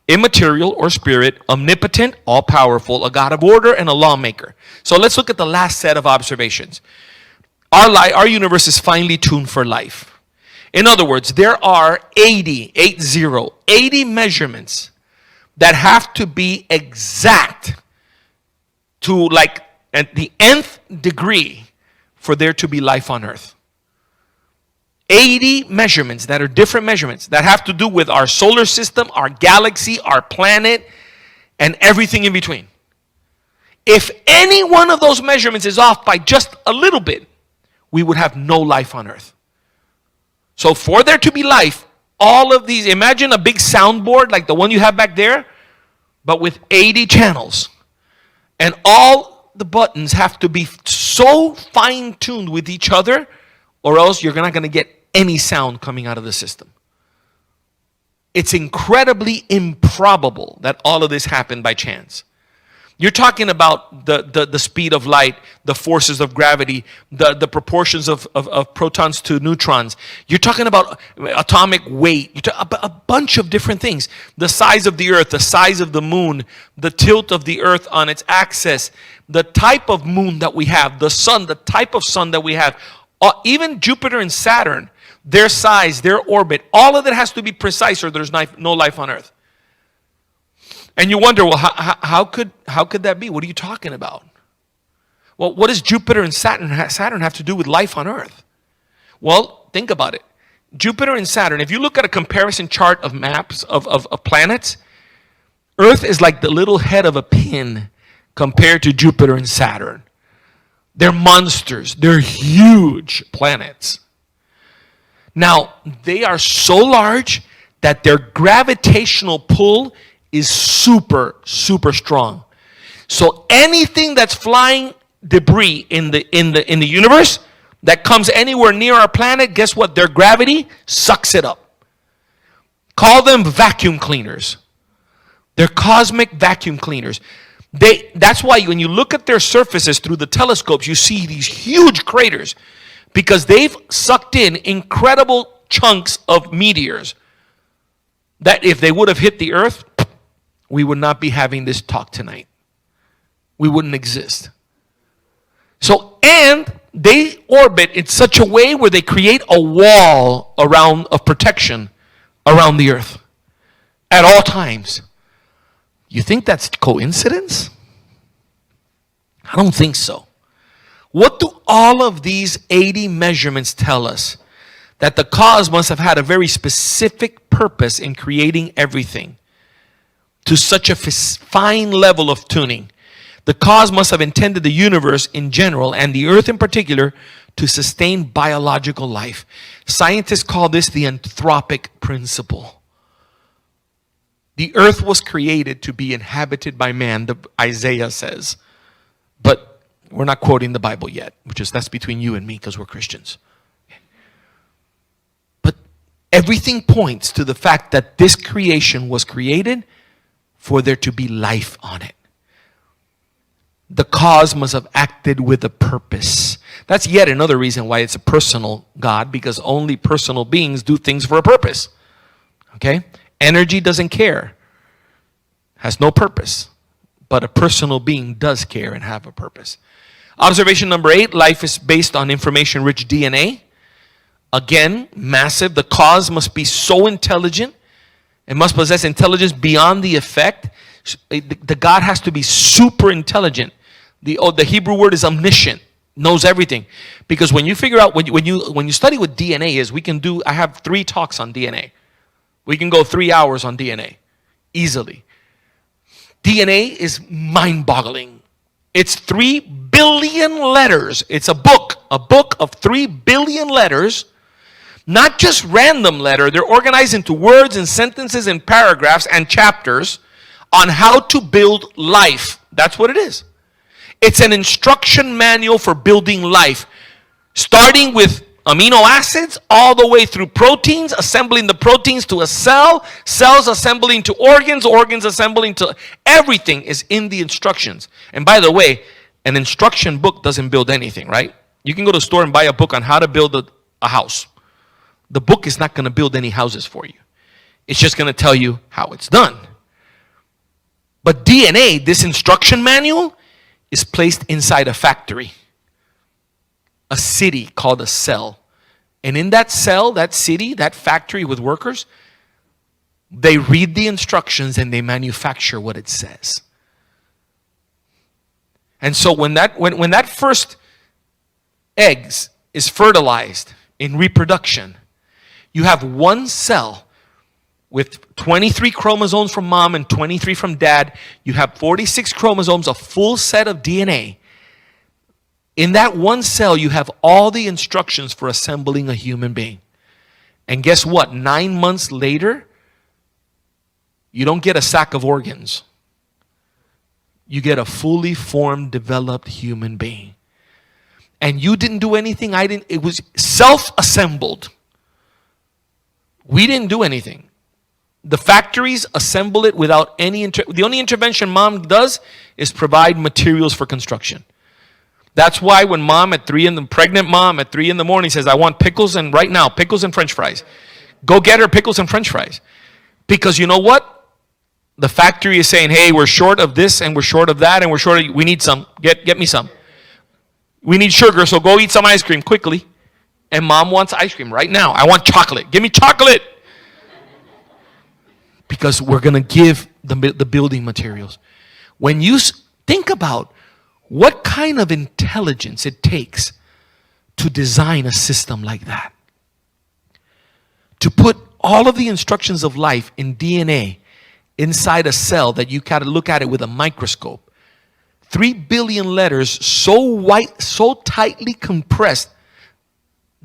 Speaker 1: immaterial or spirit, omnipotent, all-powerful, a God of order, and a lawmaker. So let's look at the last set of observations. Our universe is finely tuned for life. In other words, there are 80 measurements that have to be exact to like at the nth degree for there to be life on earth. 80 measurements that are different measurements that have to do with our solar system, our galaxy, our planet, and everything in between. If any one of those measurements is off by just a little bit, we would have no life on earth. So for there to be life, all of these, imagine a big soundboard like the one you have back there, but with 80 channels. And all the buttons have to be so fine-tuned with each other, or else you're not going to get any sound coming out of the system. It's incredibly improbable that all of this happened by chance. You're talking about the speed of light, the forces of gravity, the proportions of protons to neutrons. You're talking about atomic weight. A bunch of different things. The size of the earth, the size of the moon, the tilt of the earth on its axis, the type of moon that we have, the sun, the type of sun that we have, even Jupiter and Saturn, their size, their orbit, all of it has to be precise or there's no life on earth. And you wonder, well, how could that be? What are you talking about? Well, what does Jupiter and Saturn have to do with life on Earth? Well, think about it. Jupiter and Saturn, if you look at a comparison chart of maps of planets, Earth is like the little head of a pin compared to Jupiter and Saturn. They're monsters. They're huge planets. Now, they are so large that their gravitational pull is super, super strong. So anything that's flying debris in the universe that comes anywhere near our planet, guess what? Their gravity sucks it up. Call them vacuum cleaners. They're cosmic vacuum cleaners. That's why when you look at their surfaces through the telescopes, you see these huge craters because they've sucked in incredible chunks of meteors that if they would have hit the earth, we would not be having this talk tonight. We wouldn't exist. So, and they orbit in such a way where they create a wall of protection around the earth at all times. You think that's coincidence? I don't think so. What do all of these 80 measurements tell us? That the cause must have had a very specific purpose in creating everything to such a fine level of tuning. The cause must have intended the universe in general and the earth in particular to sustain biological life. Scientists call this the anthropic principle. The earth was created to be inhabited by man, Isaiah says. But we're not quoting the Bible yet, that's between you and me because we're Christians. But everything points to the fact that this creation was created for there to be life on it. The cause must have acted with a purpose. That's yet another reason why it's a personal God, because only personal beings do things for a purpose. Okay? Energy doesn't care, has no purpose, but a personal being does care and have a purpose. Observation number 8, life is based on information-rich DNA. Again, massive. The cause must be so intelligent. It must possess intelligence beyond the effect. The God has to be super intelligent. The Hebrew word is omniscient, knows everything. Because when you figure out, when you study what DNA is, I have 3 talks on DNA. We can go 3 hours on DNA, easily. DNA is mind-boggling. It's 3 billion letters. It's a book of 3 billion letters. Not just random letter. They're organized into words and sentences and paragraphs and chapters on how to build life. That's what it is. It's an instruction manual for building life, starting with amino acids all the way through proteins, assembling the proteins to a cell, cells assembling to organs, organs assembling to everything is in the instructions. And by the way, an instruction book doesn't build anything, right? You can go to the store and buy a book on how to build a house. The book is not going to build any houses for you. It's just going to tell you how it's done. But DNA, this instruction manual, is placed inside a factory, a city called a cell. And in that cell, that city, that factory with workers, they read the instructions and they manufacture what it says. And so when that first eggs is fertilized in reproduction, you have one cell with 23 chromosomes from mom and 23 from dad. You have 46 chromosomes, a full set of DNA. In that one cell, you have all the instructions for assembling a human being. And guess what? 9 months later, you don't get a sack of organs. You get a fully formed, developed human being. And you didn't do anything. I didn't. It was self-assembled. We didn't do anything. The factories assemble it without any the only intervention mom does is provide materials for construction. That's why when pregnant mom at 3 in the morning says, I want pickles and right now, pickles and French fries. Go get her pickles and French fries. Because you know what? The factory is saying, hey, we're short of this and we're short of that and we need some. Get me some. We need sugar, so go eat some ice cream quickly. And mom wants ice cream right now. I want chocolate. Give me chocolate. Because we're going to give the building materials. When you think about what kind of intelligence it takes to design a system like that, to put all of the instructions of life in DNA inside a cell that you gotta look at it with a microscope, 3 billion letters so tightly compressed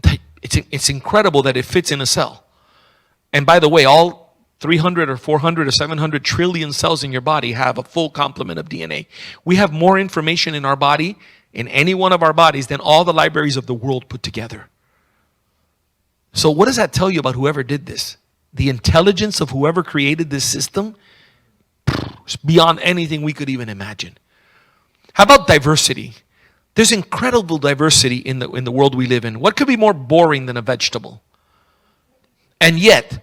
Speaker 1: that it's incredible that it fits in a cell. And by the way, all 300 or 400 or 700 trillion cells in your body have a full complement of DNA. We have more information in our body, in any one of our bodies, than all the libraries of the world put together. So what does that tell you about whoever did this? The intelligence of whoever created this system is beyond anything we could even imagine. How about diversity? There's incredible diversity in the world we live in. What could be more boring than a vegetable? And yet,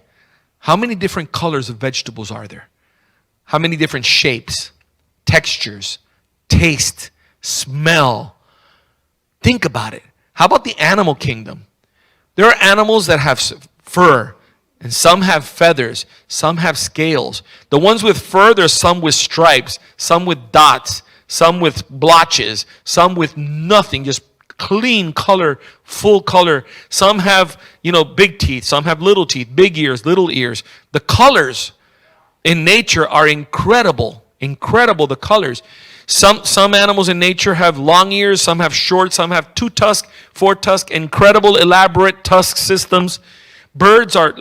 Speaker 1: how many different colors of vegetables are there? How many different shapes, textures, taste, smell? Think about it. How about the animal kingdom? There are animals that have fur, and some have feathers, some have scales. The ones with fur, there's some with stripes, some with dots, some with blotches, some with nothing, just clean color, full color. Some have, big teeth, some have little teeth, big ears, little ears. The colors in nature are incredible, the colors. Some animals in nature have long ears, some have short, some have 2 tusk, 4 tusk, incredible, elaborate tusk systems. Birds are,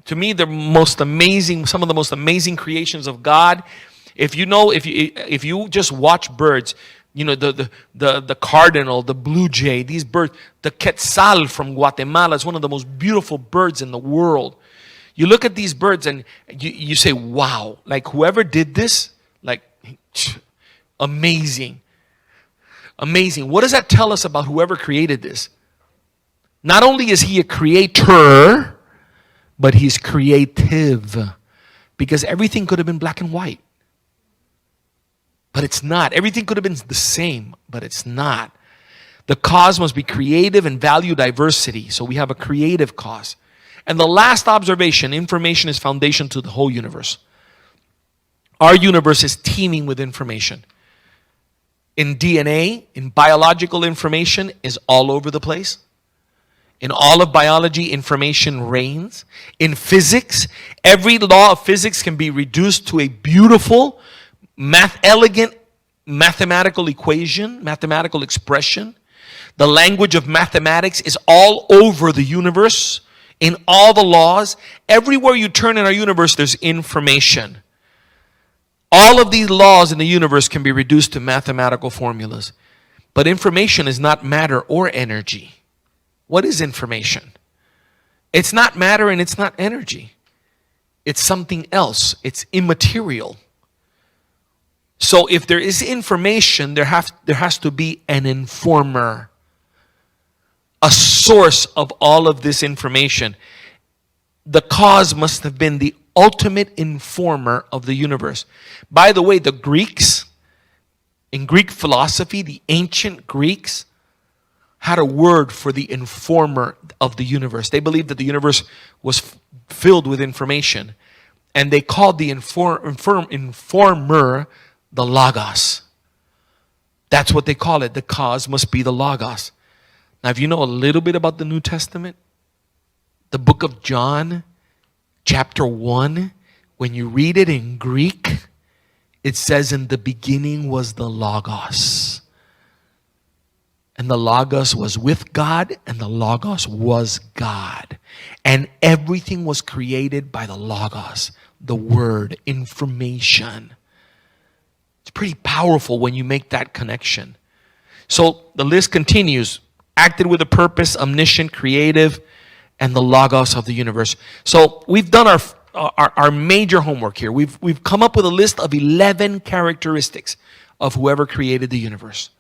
Speaker 1: to me, they're most amazing, some of the most amazing creations of God. If you just watch birds, the cardinal, the blue jay, these birds, the quetzal from Guatemala is one of the most beautiful birds in the world. You look at these birds and you say, wow, whoever did this, amazing. Amazing. What does that tell us about whoever created this? Not only is he a creator, but he's creative. Because everything could have been black and white. But it's not. Everything could have been the same, but it's not. The cause must be creative and value diversity. So we have a creative cause. And the last observation, information is foundation to the whole universe. Our universe is teeming with information. In DNA, in biological information is all over the place. In all of biology, information reigns. In physics, every law of physics can be reduced to a beautiful, elegant mathematical equation, mathematical expression. The language of mathematics is all over the universe, in all the laws. Everywhere you turn in our universe, there's information. All of these laws in the universe can be reduced to mathematical formulas. But information is not matter or energy. What is information? It's not matter and it's not energy. It's something else. It's immaterial. So if there is information, there has to be an informer, a source of all of this information. The cause must have been the ultimate informer of the universe. By the way, the Greeks, in Greek philosophy, the ancient Greeks had a word for the informer of the universe. They believed that the universe was filled with information. And they called the informer the Logos. That's what they call it. The cause must be the Logos. Now, if you know a little bit about the New Testament, the book of John, chapter 1, when you read it in Greek, it says, in the beginning was the Logos. And the Logos was with God, and the Logos was God. And everything was created by the Logos, the word, information. It's pretty powerful when you make that connection. So the list continues. Acted with a purpose, omniscient, creative, and the Logos of the universe. So we've done our major homework here. We've come up with a list of 11 characteristics of whoever created the universe.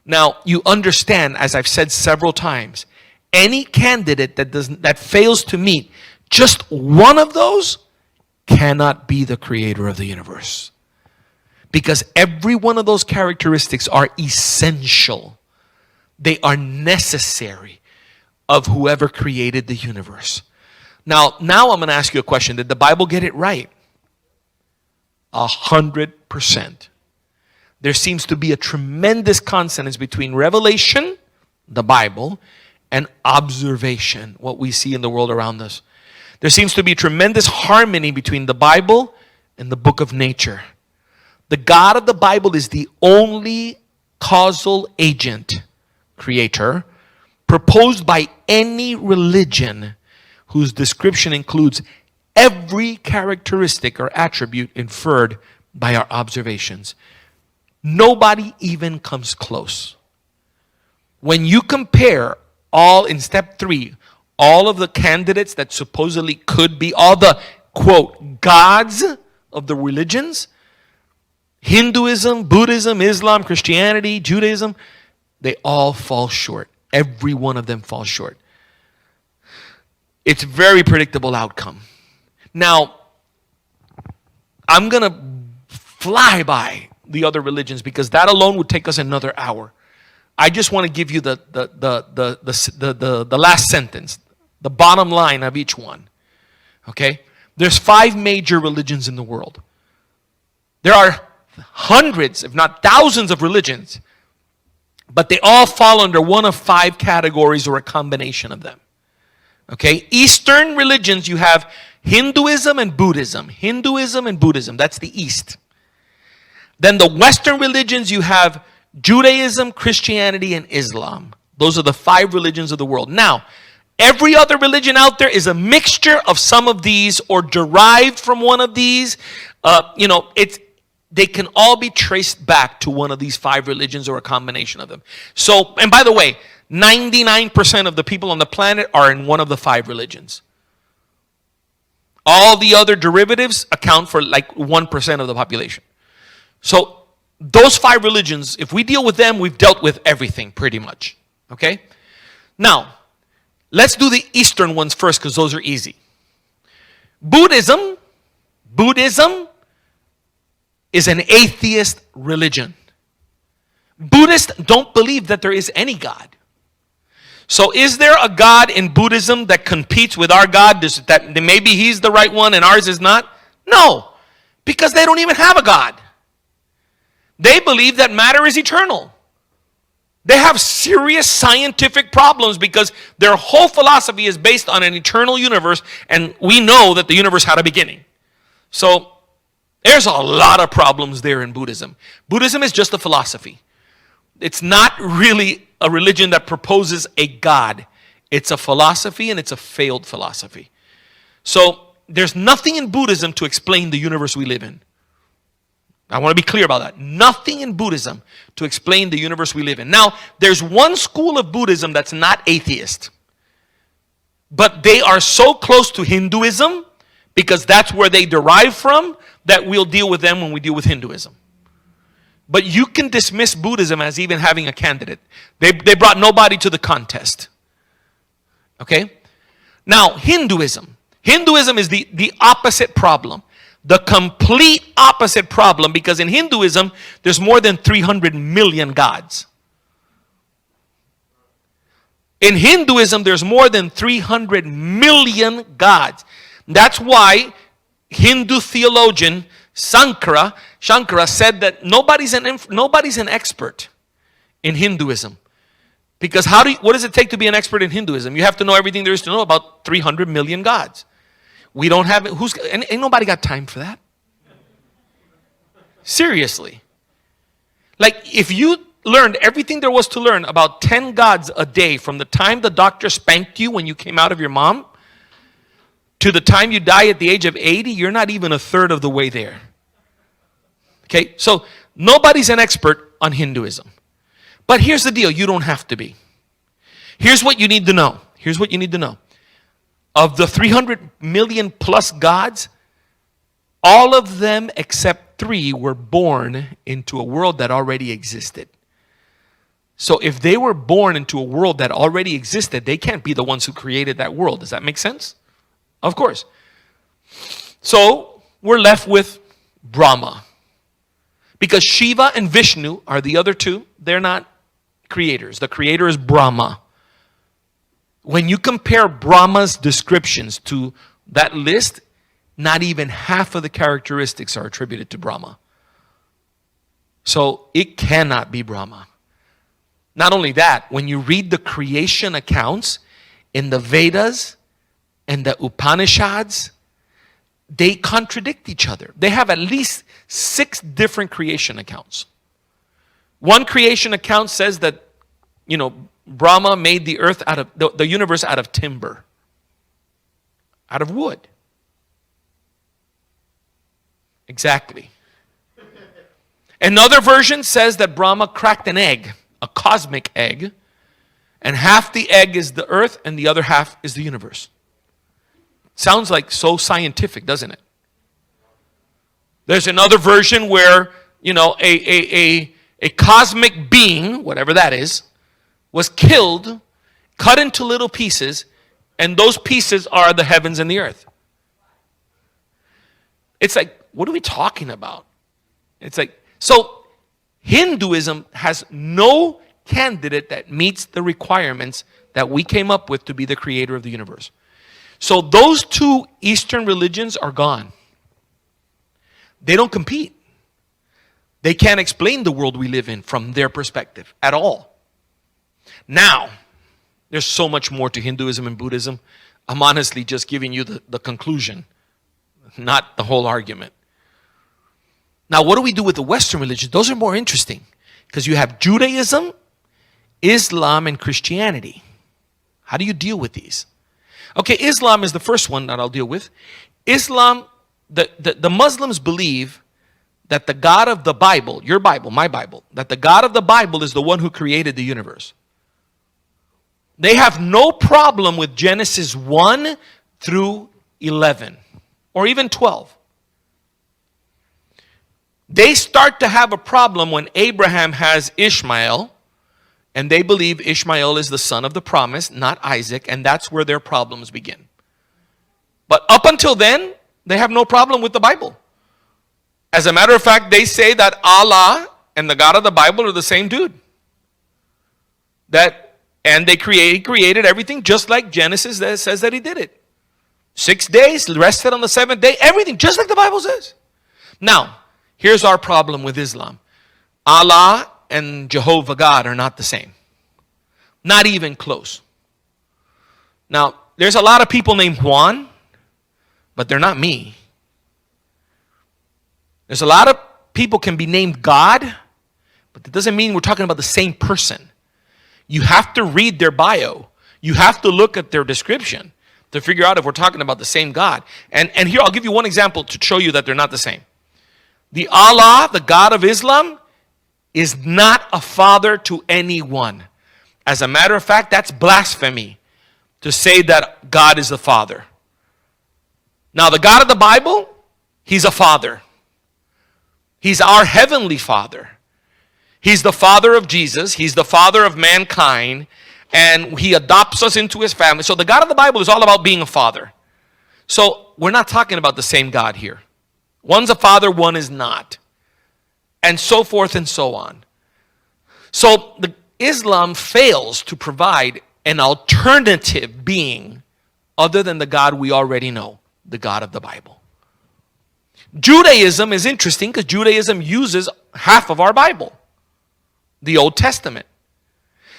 Speaker 1: Now, you understand, as I've said several times, any candidate that fails to meet just one of those cannot be the creator of the universe. Because every one of those characteristics are essential. They are necessary of whoever created the universe. Now I'm going to ask you a question. Did the Bible get it right? 100%. There seems to be a tremendous consonance between revelation, the Bible, and observation, what we see in the world around us. There seems to be tremendous harmony between the Bible and the book of nature. The God of the Bible is the only causal agent, creator, proposed by any religion whose description includes every characteristic or attribute inferred by our observations. Nobody even comes close. When you compare all, in step 3, all of the candidates that supposedly could be, all the, quote, gods of the religions, Hinduism, Buddhism, Islam, Christianity, Judaism, they all fall short. Every one of them falls short. It's a very predictable outcome. Now, I'm going to fly by the other religions because that alone would take us another hour. I just want to give you the last sentence, the bottom line of each one. Okay? There's 5 major religions in the world. There are hundreds, if not thousands of religions, but they all fall under one of 5 categories or a combination of them. Okay? Eastern religions, you have Hinduism and Buddhism. Hinduism and Buddhism, that's the East. Then the Western religions, you have Judaism, Christianity, and Islam. Those are the 5 religions of the world. Now, every other religion out there is a mixture of some of these or derived from one of these. They can all be traced back to one of these 5 religions or a combination of them. So, and by the way, 99% of the people on the planet are in one of the 5 religions. All the other derivatives account for like 1% of the population. So those 5 religions, if we deal with them, we've dealt with everything pretty much. Okay? Now, let's do the Eastern ones first because those are easy. Buddhism is an atheist religion. Buddhists don't believe that there is any God. So is there a God in Buddhism that competes with our God? That maybe he's the right one and ours is not? No, because they don't even have a God. They believe that matter is eternal. They have serious scientific problems because their whole philosophy is based on an eternal universe, and we know that the universe had a beginning. So there's a lot of problems there in Buddhism. Buddhism is just a philosophy. It's not really a religion that proposes a God. It's a philosophy, and it's a failed philosophy. So there's nothing in Buddhism to explain the universe we live in. I want to be clear about that. Nothing in Buddhism to explain the universe we live in. Now, there's one school of Buddhism that's not atheist. But they are so close to Hinduism, because that's where they derive from, that we'll deal with them when we deal with Hinduism. But you can dismiss Buddhism as even having a candidate. They brought nobody to the contest. Okay? Now, Hinduism. Hinduism is the opposite problem. The complete opposite problem, because in Hinduism, there's more than 300 million gods. In Hinduism, there's more than 300 million gods. That's why Hindu theologian Shankara said that nobody's an expert in Hinduism. Because what does it take to be an expert in Hinduism? You have to know everything there is to know about 300 million gods. We don't have it. Ain't nobody got time for that. Seriously. Like, if you learned everything there was to learn about 10 gods a day from the time the doctor spanked you when you came out of your mom to the time you die at the age of 80, you're not even a third of the way there. Okay, so nobody's an expert on Hinduism. But here's the deal, you don't have to be. Here's what you need to know. Here's what you need to know. Of the 300 million plus gods, all of them except 3 were born into a world that already existed. So if they were born into a world that already existed, they can't be the ones who created that world. Does that make sense? Of course. So we're left with Brahma. Because Shiva and Vishnu are the other 2. They're not creators. The creator is Brahma. When you compare Brahma's descriptions to that list, not even half of the characteristics are attributed to Brahma. So it cannot be Brahma. Not only that, when you read the creation accounts in the Vedas and the Upanishads, they contradict each other. They have at least 6 different creation accounts. One creation account says that, Brahma made the earth out of the universe out of timber, out of wood. Exactly. Another version says that Brahma cracked an egg, a cosmic egg, and half the egg is the earth and the other half is the universe. Sounds like so scientific, doesn't it? There's another version where, a cosmic being, whatever that is, was killed, cut into little pieces, and those pieces are the heavens and the earth. It's like, what are we talking about? It's like, so Hinduism has no candidate that meets the requirements that we came up with to be the creator of the universe. So those two Eastern religions are gone. They don't compete. They can't explain the world we live in from their perspective at all. Now, there's so much more to Hinduism and Buddhism. I'm honestly just giving you the conclusion, not the whole argument. Now, what do we do with the Western religions? Those are more interesting because you have Judaism, Islam, and Christianity. How do you deal with these? Okay, Islam is the first one that I'll deal with. Islam, the Muslims believe that the God of the Bible, your Bible, my Bible, that the God of the Bible is the one who created the universe. They have no problem with Genesis 1 through 11 or even 12. They start to have a problem when Abraham has Ishmael, and they believe Ishmael is the son of the promise, not Isaac, and that's where their problems begin. But up until then, they have no problem with the Bible. As a matter of fact, they say that Allah and the God of the Bible are the same dude. And they created everything just like Genesis says that he did it. 6 days, rested on the seventh day, everything just like the Bible says. Now, here's our problem with Islam. Allah and Jehovah God are not the same. Not even close. Now, there's a lot of people named Juan, but they're not me. There's a lot of people can be named God, but that doesn't mean we're talking about the same person. You have to read their bio. You have to look at their description to figure out if we're talking about the same God. And here, I'll give you one example to show you that they're not the same. The Allah, the God of Islam, is not a father to anyone. As a matter of fact, that's blasphemy to say that God is the father. Now, the God of the Bible, he's a father. He's our heavenly Father. He's the father of Jesus. He's the father of mankind. And he adopts us into his family. So the God of the Bible is all about being a father. So we're not talking about the same God here. One's a father, one is not. And so forth and so on. So Islam fails to provide an alternative being other than the God we already know, the God of the Bible. Judaism is interesting because Judaism uses half of our Bible, the Old Testament.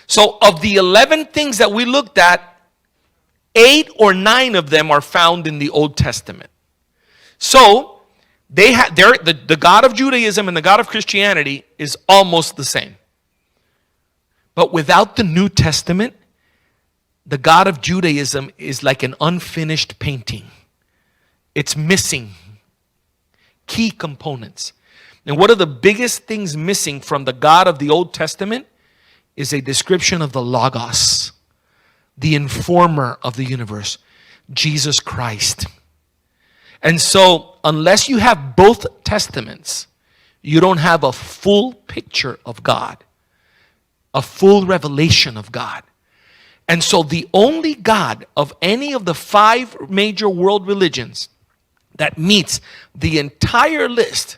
Speaker 1: So of the 11 things that we looked at, 8 or 9 of them are found in the Old Testament. So the God of Judaism and the God of Christianity is almost the same. But without the New Testament, the God of Judaism is like an unfinished painting. It's missing key components. And one of the biggest things missing from the God of the Old Testament is a description of the Logos, the informer of the universe, Jesus Christ. And so, unless you have both testaments, you don't have a full picture of God, a full revelation of God. And so the only God of any of the 5 major world religions that meets the entire list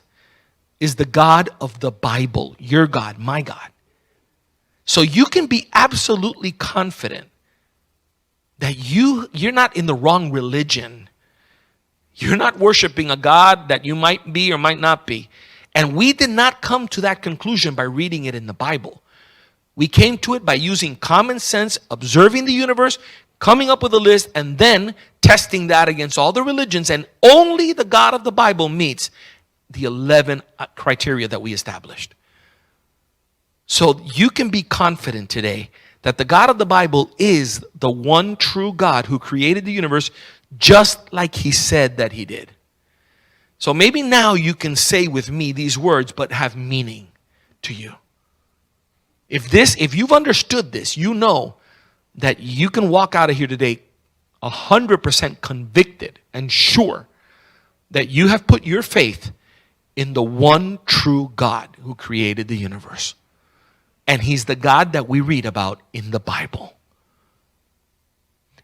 Speaker 1: is the God of the Bible, your God, my God. So you can be absolutely confident that you're not in the wrong religion. You're not worshiping a God that you might be or might not be. And we did not come to that conclusion by reading it in the Bible. We came to it by using common sense, observing the universe, coming up with a list, and then testing that against all the religions. And only the God of the Bible meets the 11 criteria that we established. So you can be confident today that the God of the Bible is the one true God who created the universe just like he said that he did. So maybe now you can say with me these words, but have meaning to you. If you've understood this, you know that you can walk out of here today 100% convicted and sure that you have put your faith in the one true God who created the universe. And He's the God that we read about in the Bible.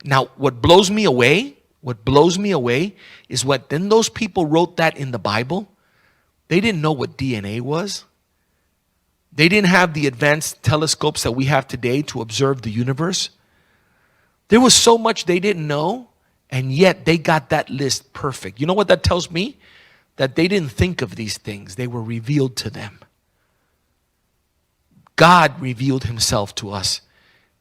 Speaker 1: Now, what blows me away is when those people wrote that in the Bible, they didn't know what DNA was. They didn't have the advanced telescopes that we have today to observe the universe. There was so much they didn't know, and yet they got that list perfect. You know what that tells me? That they didn't think of these things. They were revealed to them. God revealed Himself to us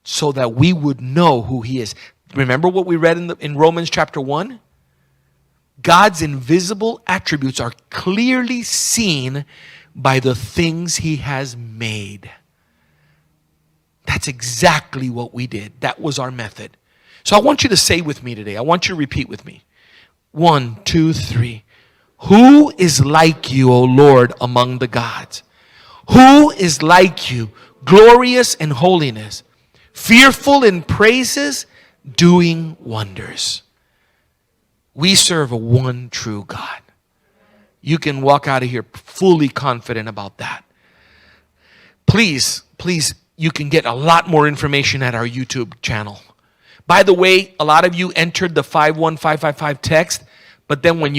Speaker 1: so that we would know who He is. Remember what we read in Romans chapter 1? God's invisible attributes are clearly seen by the things He has made. That's exactly what we did. That was our method. So I want you to say with me today. I want you to repeat with me. 1, 2, 3. Who is like you, O Lord, among the gods? Who is like you, glorious in holiness, fearful in praises, doing wonders? We serve a one true God. You can walk out of here fully confident about that. Please, you can get a lot more information at our YouTube channel. By the way, a lot of you entered the 51555 text, but then when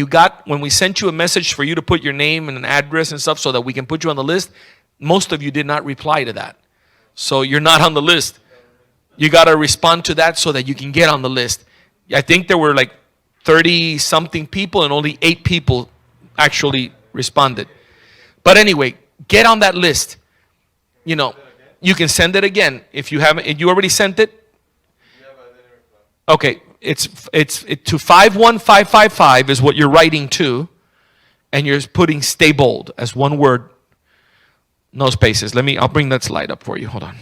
Speaker 1: we sent you a message for you to put your name and an address and stuff so that we can put you on the list, most of you did not reply to that. So you're not on the list. You got to respond to that so that you can get on the list. I think there were like 30-something people and only 8 people actually responded. But anyway, get on that list. You know, you can send it again. If you haven't, if you already sent it. Okay, it's to 51555 is what you're writing to, and you're putting stay bold as one word, no spaces. I'll bring that slide up for you. Hold on.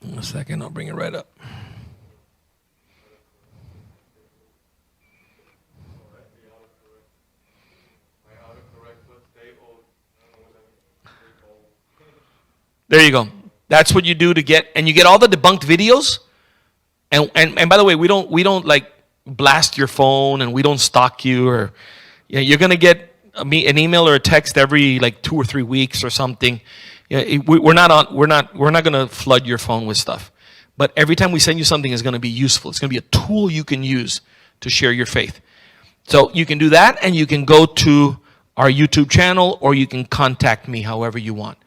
Speaker 1: In a second, I'll bring it right up. There you go. That's what you do to get, and you get all the debunked videos. And by the way, we don't like blast your phone, and we don't stalk you, or you're gonna get an email or a text every like 2 or 3 weeks or something. We're not gonna flood your phone with stuff, but every time we send you something, it's gonna be useful. It's gonna be a tool you can use to share your faith. So you can do that, and you can go to our YouTube channel, or you can contact me however you want.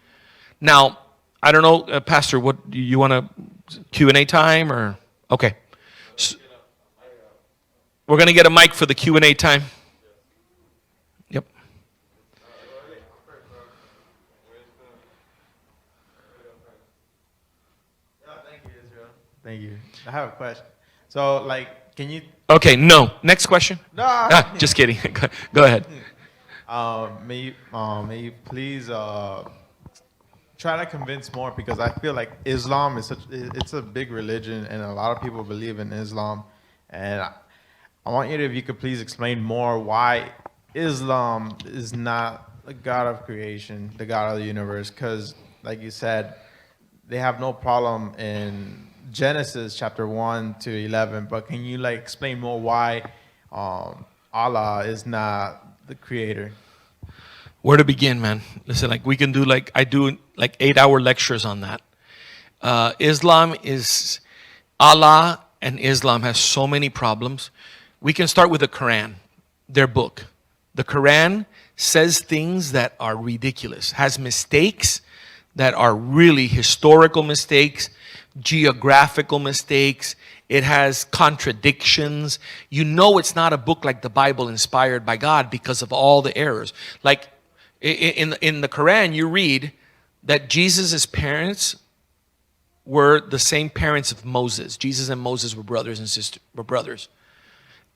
Speaker 1: Now, I don't know, Pastor, what do you want a Q&A time or? Okay. So, we're going to get a mic for the Q&A time. Yep.
Speaker 2: Thank you, Israel. Thank you. I have a question. So, like, can you?
Speaker 1: Okay, no. Next question.
Speaker 2: No.
Speaker 1: Just kidding. Go ahead.
Speaker 2: May you please try to convince more, because I feel like Islam is it's a big religion, and a lot of people believe in Islam, and I want you to, if you could please explain more why Islam is not the God of creation, the God of the universe, because like you said, they have no problem in Genesis chapter 1 to 11, but can you like explain more why Allah is not the creator?
Speaker 1: Where to begin, man? Listen, like we can do I do 8-hour lectures on that. Allah and Islam has so many problems. We can start with the Quran, their book. The Quran says things that are ridiculous, has mistakes that are really historical mistakes, geographical mistakes. It has contradictions. You know it's not a book like the Bible inspired by God because of all the errors. Like in the Quran, you read that Jesus' parents were the same parents of Moses. Jesus and Moses were brothers and sisters,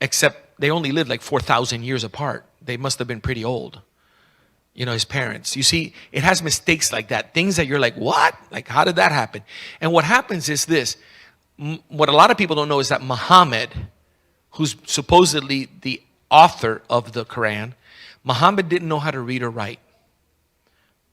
Speaker 1: except they only lived like 4,000 years apart. They must have been pretty old. his parents. You see, it has mistakes like that. Things that you're like, what? Like, how did that happen? And what happens is this. What a lot of people don't know is that Muhammad, who's supposedly the author of the Quran, Muhammad didn't know how to read or write.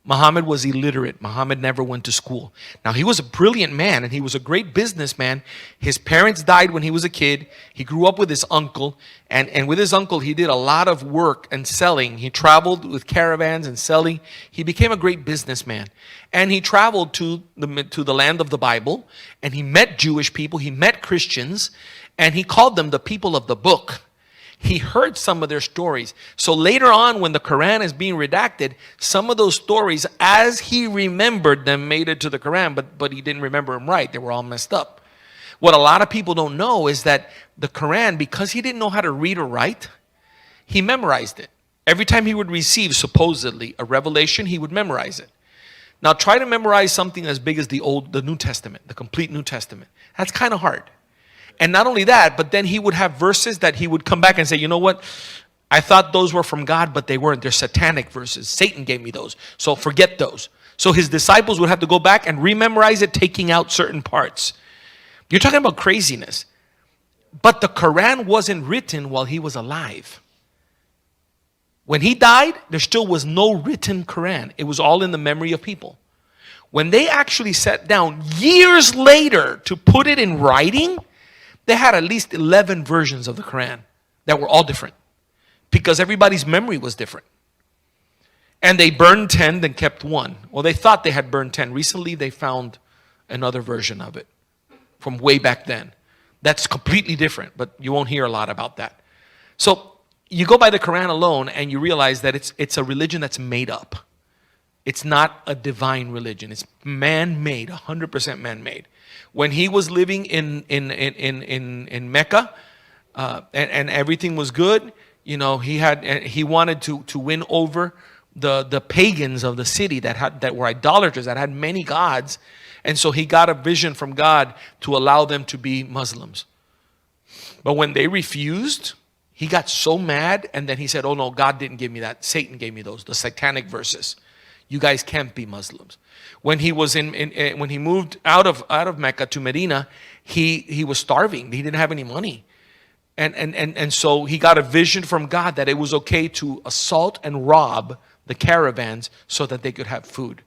Speaker 1: Muhammad was illiterate. Muhammad never went to school. Now, he was a brilliant man and he was a great businessman. His parents died when he was a kid. He grew up with his uncle. And with his uncle, he did a lot of work and selling. He traveled with caravans and selling. He became a great businessman. And he traveled to the land of the Bible. And he met Jewish people. He met Christians. And he called them the people of the book. He heard some of their stories. So later on, when the Quran is being redacted, some of those stories, as he remembered them, made it to the Quran, but he didn't remember them right. They were all messed up. What a lot of people don't know is that the Quran, because he didn't know how to read or write, he memorized it. Every time he would receive, supposedly, a revelation, he would memorize it. Now try to memorize something as big as the New Testament, the complete New Testament. That's kind of hard. And not only that, but then he would have verses that he would come back and say, you know what? I thought those were from God, but they weren't. They're satanic verses. Satan gave me those. So forget those. So his disciples would have to go back and rememorize it, taking out certain parts. You're talking about craziness. But the Quran wasn't written while he was alive. When he died, there still was no written Quran. It was all in the memory of people. When they actually sat down years later to put it in writing, they had at least 11 versions of the Quran that were all different because everybody's memory was different. And they burned 10, then kept one. Well, they thought they had burned 10. Recently, they found another version of it from way back then. That's completely different, but you won't hear a lot about that. So you go by the Quran alone and you realize that it's a religion that's made up. It's not a divine religion. It's man-made, 100% man-made. When he was living in Mecca, and everything was good, he wanted to win over the pagans of the city that were idolaters, that had many gods, and so he got a vision from God to allow them to be Muslims. But when they refused, he got so mad, and then he said, "Oh no, God didn't give me that. Satan gave me those, the satanic verses. You guys can't be Muslims." When he was when he moved out of Mecca to Medina, he was starving. He didn't have any money, and so he got a vision from God that it was okay to assault and rob the caravans so that they could have food.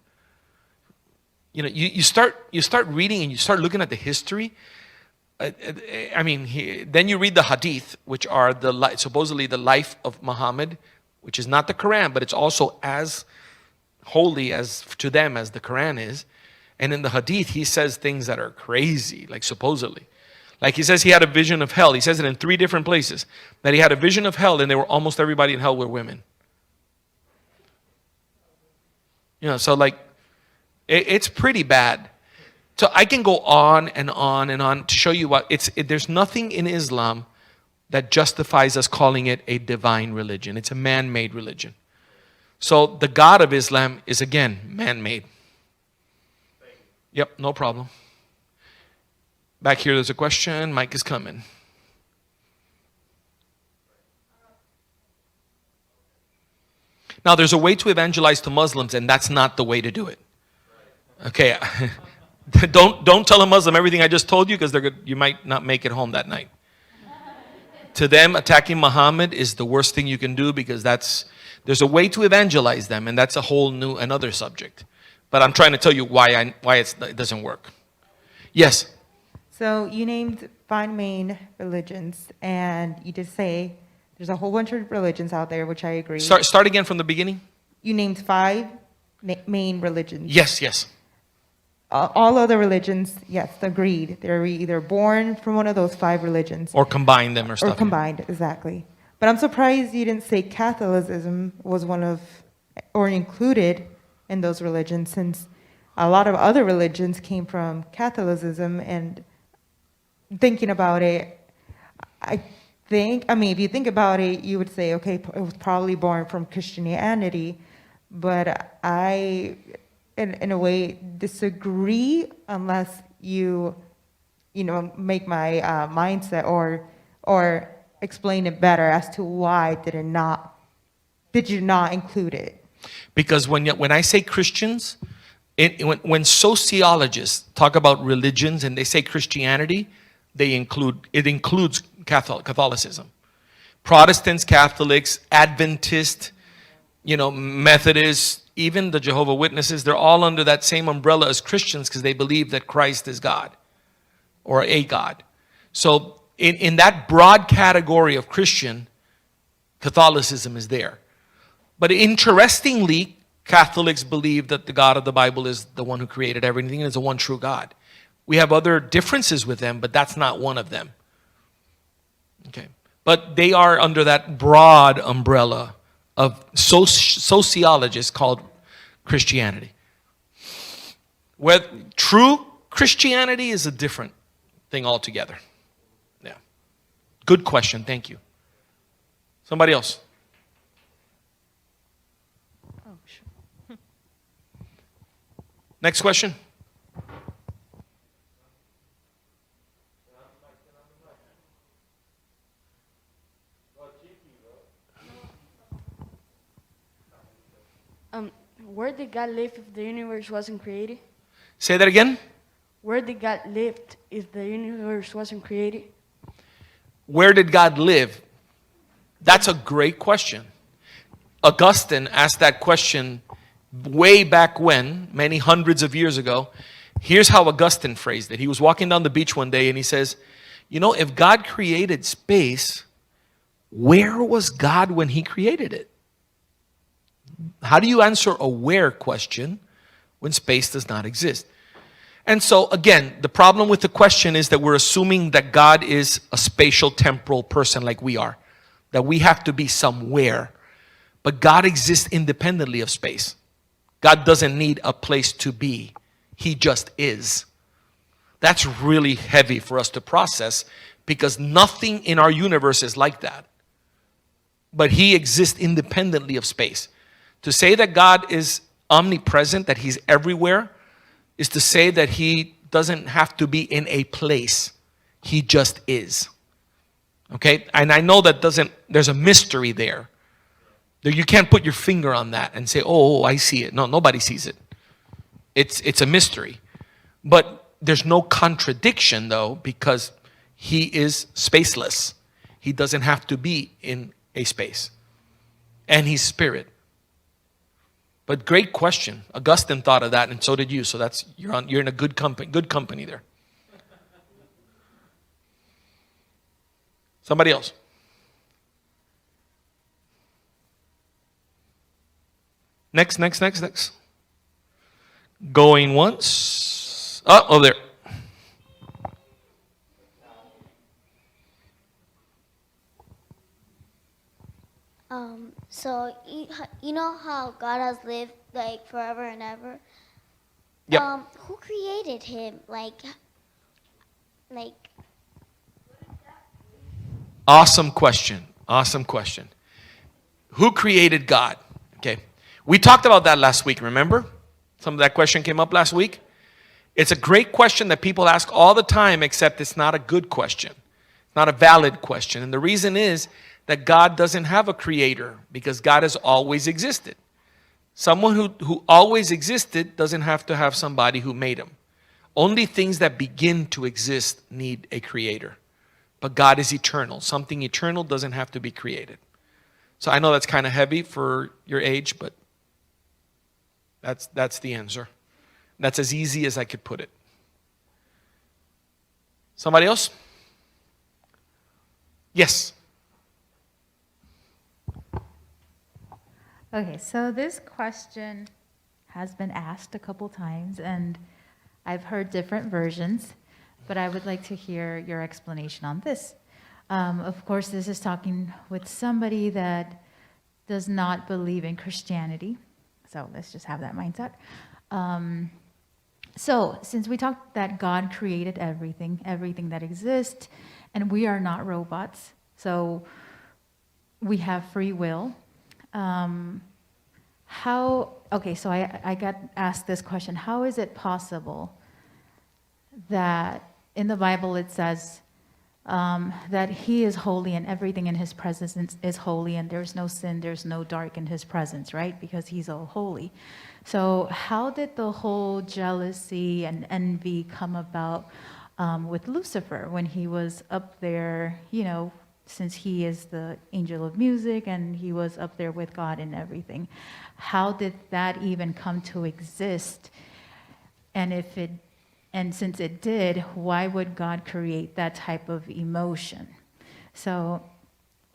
Speaker 1: You start reading and you start looking at the history. Then you read the hadith, which are supposedly the life of Muhammad, which is not the Quran, but it's also as holy as to them as the Quran is. And in the hadith, he says things that are crazy, like supposedly. Like he says he had a vision of hell. He says it in 3 different places, that he had a vision of hell and almost everybody in hell were women. So like, it's pretty bad. So I can go on and on and on to show you there's nothing in Islam that justifies us calling it a divine religion. It's a man-made religion. So the God of Islam is, again, man-made. Yep, no problem. Back here, there's a question. Mike is coming. Now, there's a way to evangelize to Muslims, and that's not the way to do it. Okay, don't tell a Muslim everything I just told you, because you might not make it home that night. To them, attacking Muhammad is the worst thing you can do, because there's a way to evangelize them, and that's a whole another subject. But I'm trying to tell you why it doesn't work. Yes?
Speaker 3: So you named 5 main religions, and you did say there's a whole bunch of religions out there, which I agree.
Speaker 1: Start again from the beginning.
Speaker 3: You named 5 main religions.
Speaker 1: Yes.
Speaker 3: All other religions, yes, agreed. They're either born from one of those 5 religions.
Speaker 1: Or combine them or stuff.
Speaker 3: Or combined, exactly. But I'm surprised you didn't say Catholicism was one of, or included in those religions, since a lot of other religions came from Catholicism. And thinking about it, if you think about it, you would say, okay, it was probably born from Christianity. But I, in a way, disagree unless you make my mindset or explain it better as to why did you not include it.
Speaker 1: Because when I say Christians, when sociologists talk about religions and they say Christianity, it includes Catholicism. Protestants, Catholics, Adventists, Methodists, even the Jehovah's Witnesses, they're all under that same umbrella as Christians because they believe that Christ is God or a God. So in that broad category of Christian, Catholicism is there. But interestingly, Catholics believe that the God of the Bible is the one who created everything and is the one true God. We have other differences with them, but that's not one of them. Okay. But they are under that broad umbrella of sociologists called Christianity. Where true Christianity is a different thing altogether. Yeah. Good question. Thank you. Somebody else.
Speaker 3: Oh, sure.
Speaker 1: Next question.
Speaker 4: Where did God live if the universe wasn't created?
Speaker 1: Say that again.
Speaker 4: Where did God live if the universe wasn't created?
Speaker 1: Where did God live? That's a great question. Augustine asked that question way back when, many hundreds of years ago. Here's how Augustine phrased it. He was walking down the beach one day and he says, if God created space, where was God when he created it? How do you answer a where question when space does not exist? And so, again, the problem with the question is that we're assuming that God is a spatial temporal person like we are, that we have to be somewhere. But God exists independently of space. God doesn't need a place to be. He just is. That's really heavy for us to process because nothing in our universe is like that. But he exists independently of space. To say that God is omnipresent, that he's everywhere, is to say that he doesn't have to be in a place. He just is. Okay? And I know there's a mystery there. You can't put your finger on that and say, oh, I see it. No, nobody sees it. It's a mystery. But there's no contradiction, though, because he is spaceless. He doesn't have to be in a space. And he's spirit. But great question. Augustine thought of that, and so did you. So you're in a good company there. Somebody else. Next. Going once. Oh, there.
Speaker 5: So you know how God has lived like forever and ever?
Speaker 1: Yep.
Speaker 5: Who created him? Like
Speaker 1: Awesome question. Who created God? Okay. We talked about that last week, remember? Some of that question came up last week. It's a great question that people ask all the time, except it's not a good question. It's not a valid question. And the reason is that God doesn't have a creator because God has always existed. Someone who always existed doesn't have to have somebody who made him. Only things that begin to exist need a creator. But God is eternal. Something eternal doesn't have to be created. So I know that's kind of heavy for your age, but that's the answer. That's as easy as I could put it. Somebody else? Yes.
Speaker 6: Okay, so this question has been asked a couple times, and I've heard different versions, but I would like to hear your explanation on this. Of course, this is talking with somebody that does not believe in Christianity, so let's just have that mindset. So since we talked that God created everything that exists, and we are not robots, so we have free will. So I got asked this question, how is it possible that in the Bible it says that he is holy and everything in his presence is holy, and there's no sin, there's no dark in his presence, right? Because he's all holy. So how did the whole jealousy and envy come about with Lucifer when he was up there, you know, since he is the angel of music and he was up there with God and everything? How did that even come to exist? And since it did, why would God create that type of emotion? So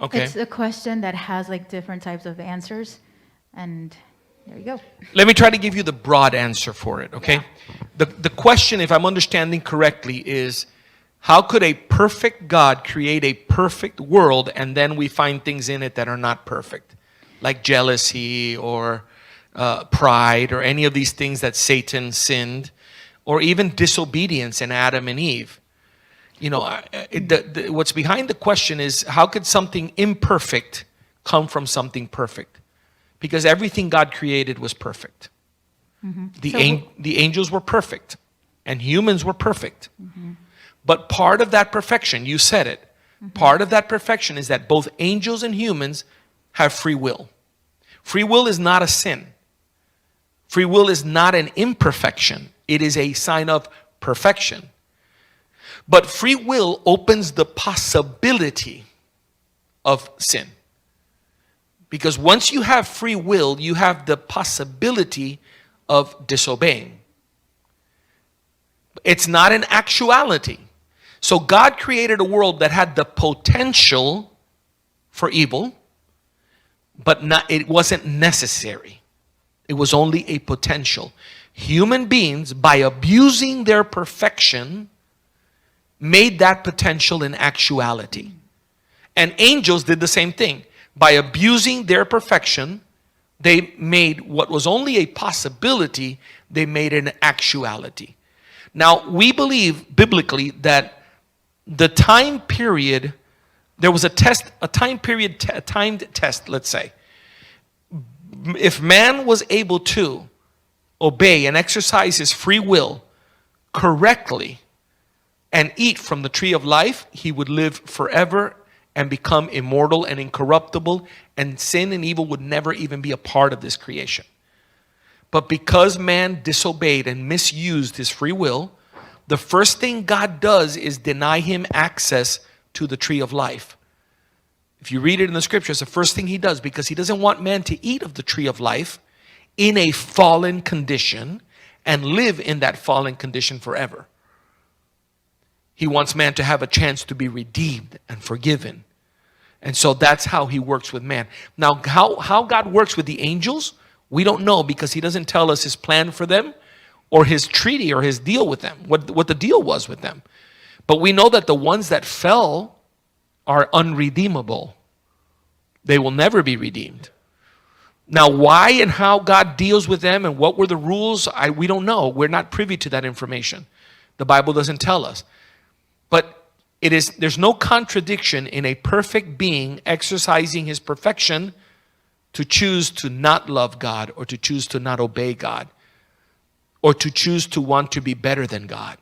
Speaker 1: Okay.
Speaker 6: it's a question that has like different types of answers, and there you go.
Speaker 1: Let me try to give you the broad answer for it, okay? The question, if I'm understanding correctly, is how could a perfect God create a perfect world and then we find things in it that are not perfect? Like jealousy or pride or any of these things that Satan sinned, or even disobedience in Adam and Eve. You know, what's behind the question is, how could something imperfect come from something perfect? Because everything God created was perfect. The angels were perfect, and humans were perfect. But part of that perfection, you said it, part of that perfection is that both angels and humans have free will. Free will is not a sin. Free will is not an imperfection. It is a sign of perfection. But free will opens the possibility of sin. Because once you have free will, you have the possibility of disobeying. It's not an actuality. So God created a world that had the potential for evil, but it wasn't necessary. It was only a potential. Human beings, by abusing their perfection, made that potential an actuality. And angels did the same thing. By abusing their perfection, they made what was only a possibility, they made an actuality. Now, we believe biblically that the time period, there was a timed test, let's say. If man was able to obey and exercise his free will correctly and eat from the tree of life, he would live forever and become immortal and incorruptible, and sin and evil would never even be a part of this creation. But because man disobeyed and misused his free will, the first thing God does is deny him access to the tree of life. If you read it in the scriptures, the first thing he does, because he doesn't want man to eat of the tree of life in a fallen condition and live in that fallen condition forever. He wants man to have a chance to be redeemed and forgiven. And so that's how he works with man. Now, how God works with the angels, we don't know, because he doesn't tell us his plan for them or his treaty or his deal with them, what the deal was with them. But we know that the ones that fell are unredeemable. They will never be redeemed. Now, why and how God deals with them and what were the rules, we don't know. We're not privy to that information. The Bible doesn't tell us. But there's no contradiction in a perfect being exercising his perfection to choose to not love God, or to choose to not obey God, or to choose to want to be better than God.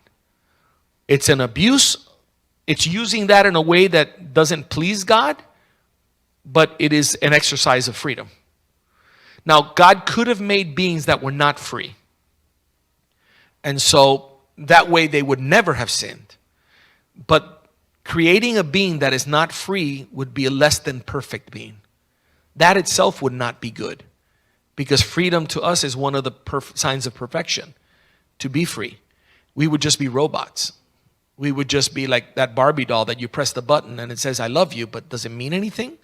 Speaker 1: It's an abuse. It's using that in a way that doesn't please God, but it is an exercise of freedom. Now, God could have made beings that were not free. And so that way they would never have sinned. But creating a being that is not free would be a less than perfect being. That itself would not be good, because freedom to us is one of the signs of perfection, to be free. We would just be robots. We would just be like that Barbie doll that you press the button and it says, I love you, but does it mean anything?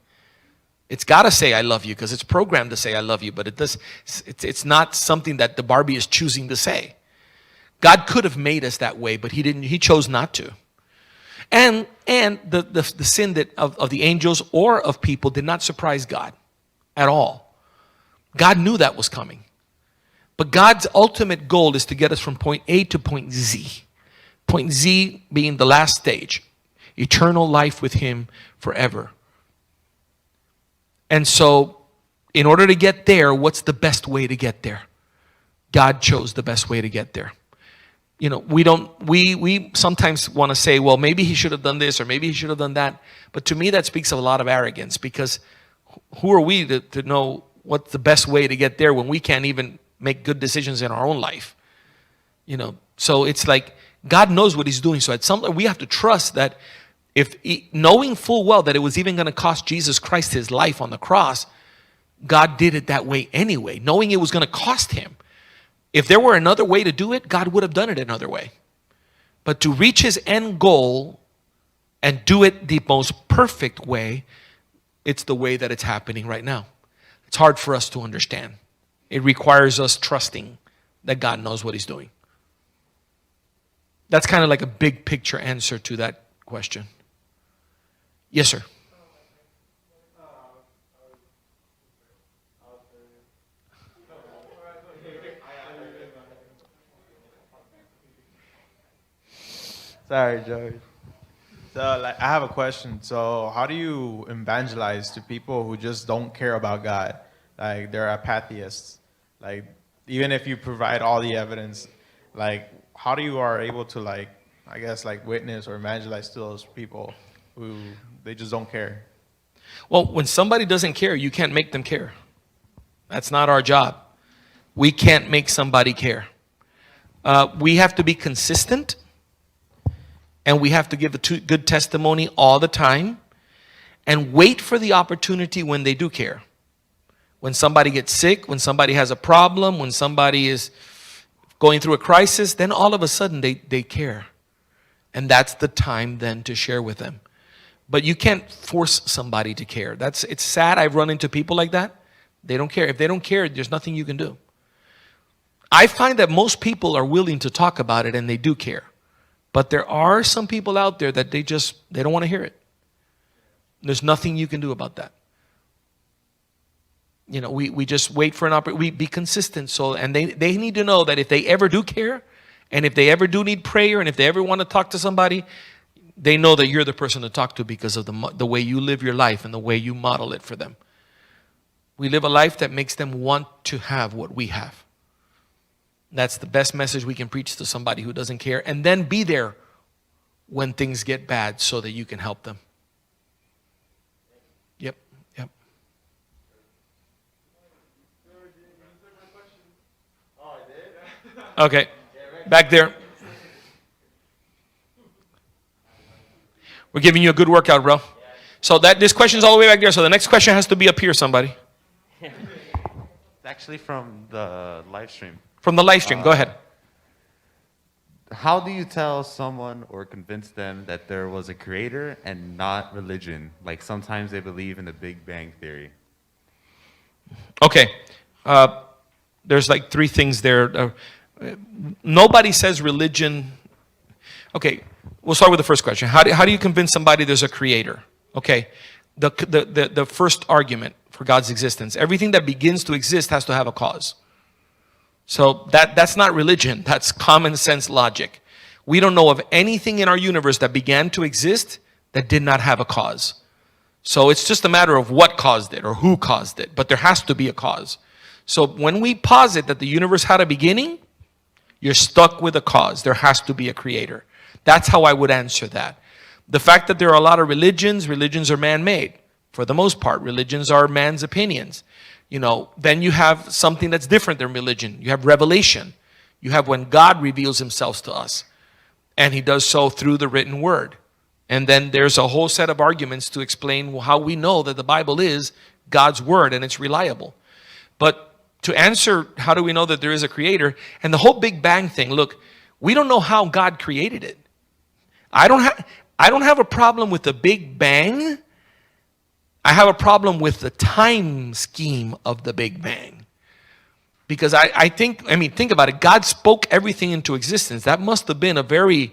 Speaker 1: It's got to say I love you because it's programmed to say I love you, but it's not something that the Barbie is choosing to say. God could have made us that way, but he didn't. He chose not to. And the sin of the angels or of people did not surprise God at all. God knew that was coming. But God's ultimate goal is to get us from point A to point Z. Point Z being the last stage, eternal life with him forever. And so, in order to get there, what's the best way to get there? God chose the best way to get there. we sometimes want to say, well, maybe he should have done this or maybe he should have done that. But to me, that speaks of a lot of arrogance, because who are we to know what's the best way to get there when we can't even make good decisions in our own life? So it's like God knows what he's doing. So at some point we have to trust that knowing full well that it was even going to cost Jesus Christ his life on the cross, God did it that way anyway, knowing it was going to cost him. If there were another way to do it, God would have done it another way. But to reach his end goal and do it the most perfect way, it's the way that it's happening right now. It's hard for us to understand. It requires us trusting that God knows what he's doing. That's kind of like a big picture answer to that question. Yes, sir.
Speaker 2: Sorry, George. So, I have a question. So, how do you evangelize to people who just don't care about God? Like, they're atheists. Like, even if you provide all the evidence, like, how do you are able to, like, I guess, like, witness or evangelize to those people who they just don't care?
Speaker 1: Well, when somebody doesn't care, you can't make them care. That's not our job. We can't make somebody care. We have to be consistent. And we have to give a good testimony all the time and wait for the opportunity when they do care. When somebody gets sick, when somebody has a problem, when somebody is going through a crisis, then all of a sudden they care. And that's the time then to share with them. But you can't force somebody to care. It's sad. I've run into people like that. They don't care. If they don't care, there's nothing you can do. I find that most people are willing to talk about it and they do care. But there are some people out there that they don't want to hear it. There's nothing you can do about that. We just wait for an opportunity. We be consistent. And they need to know that if they ever do care, and if they ever do need prayer, and if they ever want to talk to somebody, they know that you're the person to talk to because of the way you live your life and the way you model it for them. We live a life that makes them want to have what we have. That's the best message we can preach to somebody who doesn't care. And then be there when things get bad so that you can help them. Yep. Okay. Back there. We're giving you a good workout, bro. So this question is all the way back there. So the next question has to be up here, somebody.
Speaker 7: It's actually from the live stream.
Speaker 1: From the live stream, go ahead.
Speaker 7: How do you tell someone or convince them that there was a creator and not religion? Like sometimes they believe in the Big Bang Theory.
Speaker 1: Okay. There's like three things there. Nobody says religion. Okay, we'll start with the first question. How do you convince somebody there's a creator? Okay, the first argument for God's existence. Everything that begins to exist has to have a cause. So that's not religion. That's common sense logic. We don't know of anything in our universe that began to exist that did not have a cause. So it's just a matter of what caused it or who caused it. But there has to be a cause. So when we posit that the universe had a beginning, you're stuck with a cause. There has to be a creator. That's how I would answer that. The fact that there are a lot of religions are man-made. For the most part, religions are man's opinions. Then you have something that's different than religion. You have revelation. You have when God reveals himself to us. And he does so through the written word. And then there's a whole set of arguments to explain how we know that the Bible is God's word and it's reliable. But to answer how do we know that there is a creator, and the whole Big Bang thing, look, we don't know how God created it. I don't have a problem with the Big Bang. I have a problem with the time scheme of the Big Bang. Because think about it. God spoke everything into existence. That must have been a bang,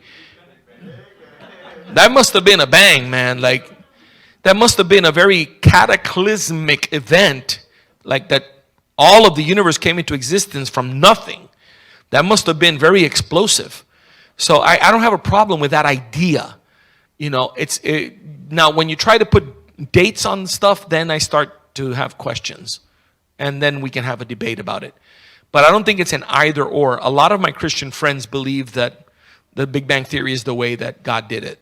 Speaker 1: man. Like, that must have been a very cataclysmic event. Like that all of the universe came into existence from nothing. That must have been very explosive. So I don't have a problem with that idea. Now when you try to put dates on stuff, then I start to have questions. And then we can have a debate about it. But I don't think it's an either or. A lot of my Christian friends believe that the Big Bang Theory is the way that God did it.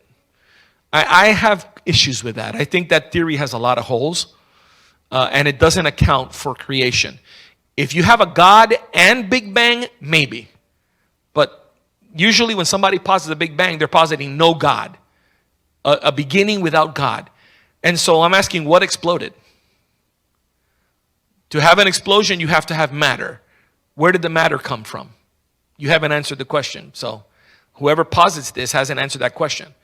Speaker 1: I have issues with that. I think that theory has a lot of holes, and it doesn't account for creation. If you have a God and Big Bang, maybe. But usually when somebody posits a Big Bang, they're positing no God, a beginning without God. And so I'm asking, what exploded? To have an explosion, you have to have matter. Where did the matter come from? You haven't answered the question. So whoever posits this hasn't answered that question.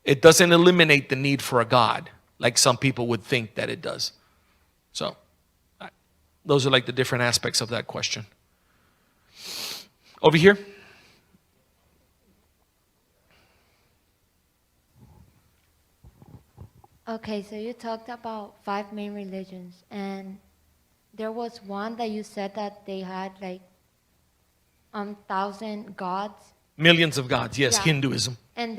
Speaker 1: It doesn't eliminate the need for a God, like some people would think that it does. So those are like the different aspects of that question. Over here.
Speaker 8: Okay, so you talked about 5 main religions, and there was one that you said that they had like 1,000 gods.
Speaker 1: Millions of gods, yes,
Speaker 8: Yeah.
Speaker 1: Hinduism.
Speaker 8: And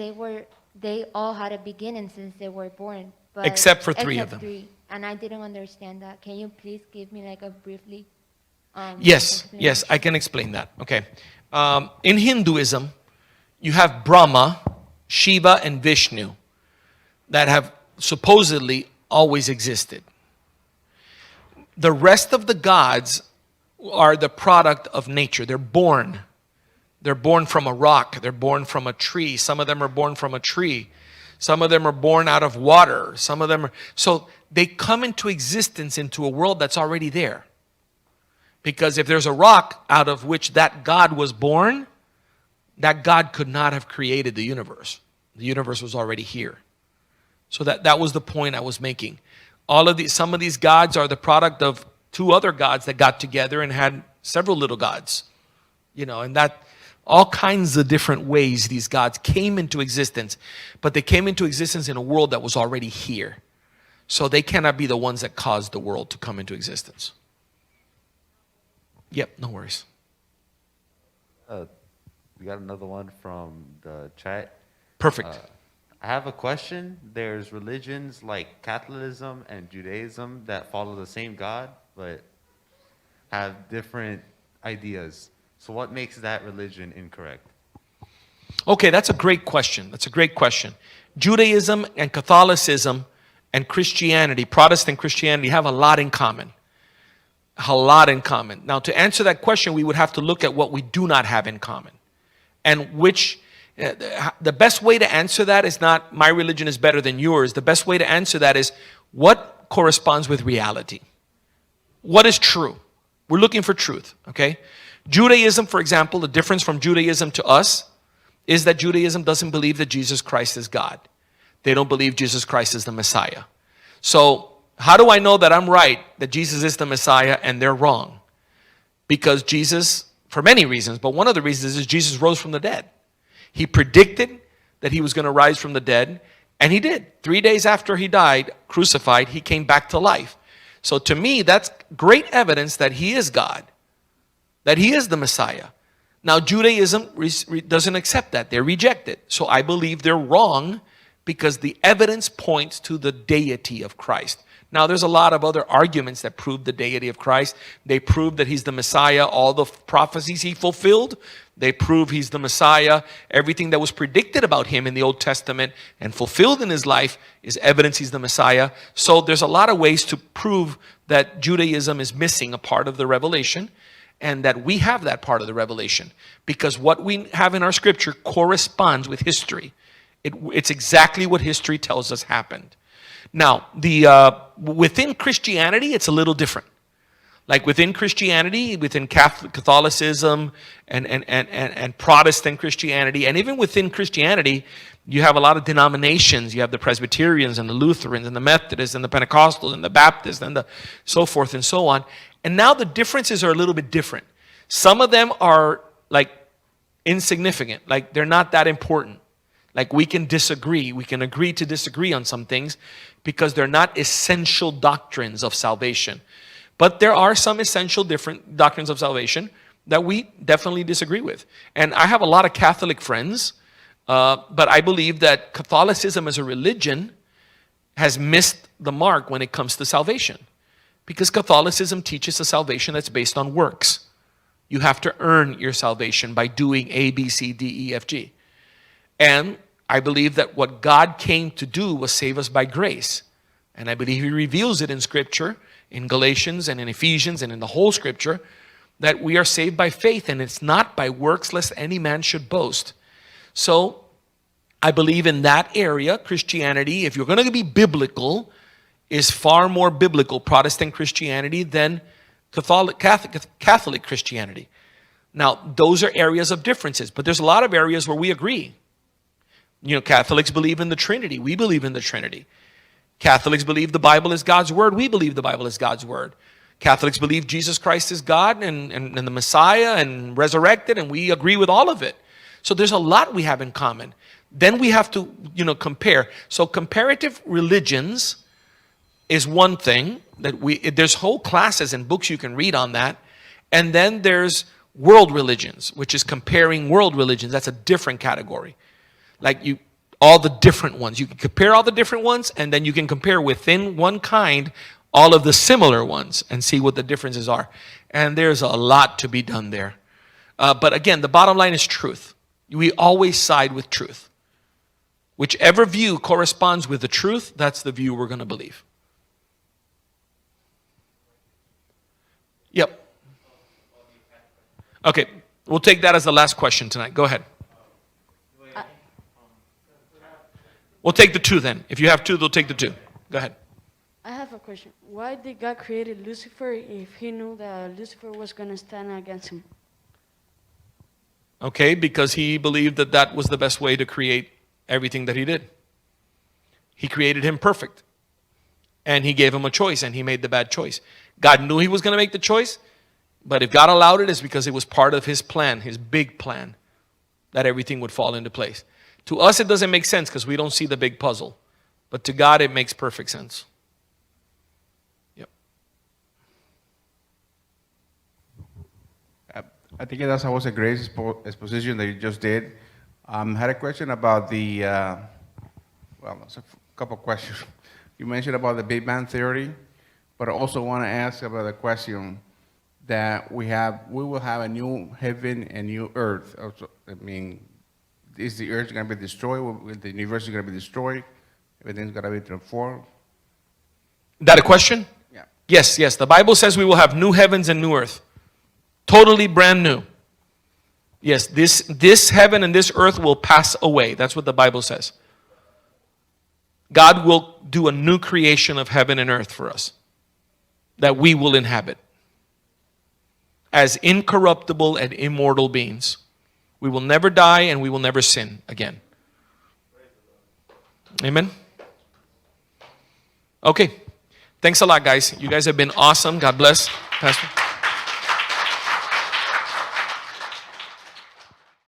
Speaker 8: they all had a beginning since they were born. But
Speaker 1: Except for 3 of them.
Speaker 8: 3, and I didn't understand that. Can you please give me like a briefly?
Speaker 1: Yes,
Speaker 8: explanation?
Speaker 1: I can explain that. Okay. In Hinduism, you have Brahma, Shiva, and Vishnu that have supposedly always existed. The rest of the gods are the product of nature. They're born. They're born from a rock. They're born from a tree. Some of them are born from a tree. Some of them are born out of water. Some of them are... So they come into existence into a world that's already there. Because if there's a rock out of which that God was born, that God could not have created the universe. The universe was already here. So that was the point I was making. Some of these gods are the product of 2 other gods that got together and had several little gods. And that all kinds of different ways these gods came into existence, but they came into existence in a world that was already here. So they cannot be the ones that caused the world to come into existence. Yep, no worries.
Speaker 7: We got another one from the chat.
Speaker 1: Perfect.
Speaker 7: I have a question. There's religions like Catholicism and Judaism that follow the same God, but have different ideas. So what makes that religion incorrect?
Speaker 1: Okay, that's a great question. Judaism and Catholicism and Christianity, Protestant Christianity, have a lot in common. Now, to answer that question, we would have to look at what we do not have in common. And the best way to answer that is not my religion is better than yours. The best way to answer that is what corresponds with reality. What is true? We're looking for truth, okay? Judaism, for example, the difference from Judaism to us is that Judaism doesn't believe that Jesus Christ is God. They don't believe Jesus Christ is the Messiah. So how do I know that I'm right, that Jesus is the Messiah, and they're wrong? Because Jesus, for many reasons, but one of the reasons is Jesus rose from the dead. He predicted that he was going to rise from the dead, and he did. 3 days after he died, crucified, he came back to life. So to me, that's great evidence that he is God, that he is the Messiah. Now, Judaism doesn't accept that. They reject it. So I believe they're wrong because the evidence points to the deity of Christ. Now, there's a lot of other arguments that prove the deity of Christ. They prove that he's the Messiah. All the prophecies he fulfilled, they prove he's the Messiah. Everything that was predicted about him in the Old Testament and fulfilled in his life is evidence he's the Messiah. So there's a lot of ways to prove that Judaism is missing a part of the revelation and that we have that part of the revelation. Because what we have in our scripture corresponds with history. It's exactly what history tells us happened. Now, within Christianity, it's a little different. Like within Christianity, within Catholicism and Protestant Christianity, and even within Christianity, you have a lot of denominations. You have the Presbyterians and the Lutherans and the Methodists and the Pentecostals and the Baptists and the so forth and so on. And now the differences are a little bit different. Some of them are like insignificant, like they're not that important. Like we can disagree. We can agree to disagree on some things because they're not essential doctrines of salvation. But there are some essential different doctrines of salvation that we definitely disagree with. And I have a lot of Catholic friends, but I believe that Catholicism as a religion has missed the mark when it comes to salvation. Because Catholicism teaches a salvation that's based on works. You have to earn your salvation by doing A, B, C, D, E, F, G. And I believe that what God came to do was save us by grace. And I believe He reveals it in Scripture, in Galatians and in Ephesians and in the whole Scripture, that we are saved by faith, and it's not by works, lest any man should boast. So I believe in that area, Christianity, if you're going to be biblical, is far more biblical, Protestant Christianity, than Catholic Christianity. Now, those are areas of differences, but there's a lot of areas where we agree. You know, Catholics believe in the Trinity. We believe in the Trinity. Catholics believe the Bible is God's word. We believe the Bible is God's word. Catholics believe Jesus Christ is God and the Messiah and resurrected, and we agree with all of it. So there's a lot we have in common. Then we have to, compare. So comparative religions is one thing that there's whole classes and books you can read on that. And then there's world religions, which is comparing world religions. That's a different category. Like all the different ones. You can compare all the different ones, and then you can compare within one kind all of the similar ones and see what the differences are. And there's a lot to be done there. But again, the bottom line is truth. We always side with truth. Whichever view corresponds with the truth, that's the view we're going to believe. Yep. Okay, we'll take that as the last question tonight. Go ahead. We'll take the two then. If you have two, they'll take the two. Go ahead.
Speaker 4: I have a question. Why did God create Lucifer if He knew that Lucifer was going to stand against Him?
Speaker 1: Okay, because He believed that that was the best way to create everything that He did. He created him perfect. And He gave him a choice, and he made the bad choice. God knew he was going to make the choice, but if God allowed it, it's because it was part of His plan, His big plan, that everything would fall into place. To us, it doesn't make sense because we don't see the big puzzle. But to God, it makes perfect sense. Yep.
Speaker 9: I think that was a great exposition that you just did. Had a question about the, it's a couple of questions. You mentioned about the Big Bang Theory, but I also want to ask about the question that we will have a new heaven and new earth. Is the earth going to be destroyed? The universe is going to be destroyed? Everything's going to be transformed?
Speaker 1: That a question?
Speaker 9: Yeah.
Speaker 1: Yes. The Bible says we will have new heavens and new earth. Totally brand new. Yes, this heaven and this earth will pass away. That's what the Bible says. God will do a new creation of heaven and earth for us that we will inhabit as incorruptible and immortal beings. We will never die and we will never sin again. Amen? Okay. Thanks a lot, guys. You guys have been awesome. God bless. Pastor.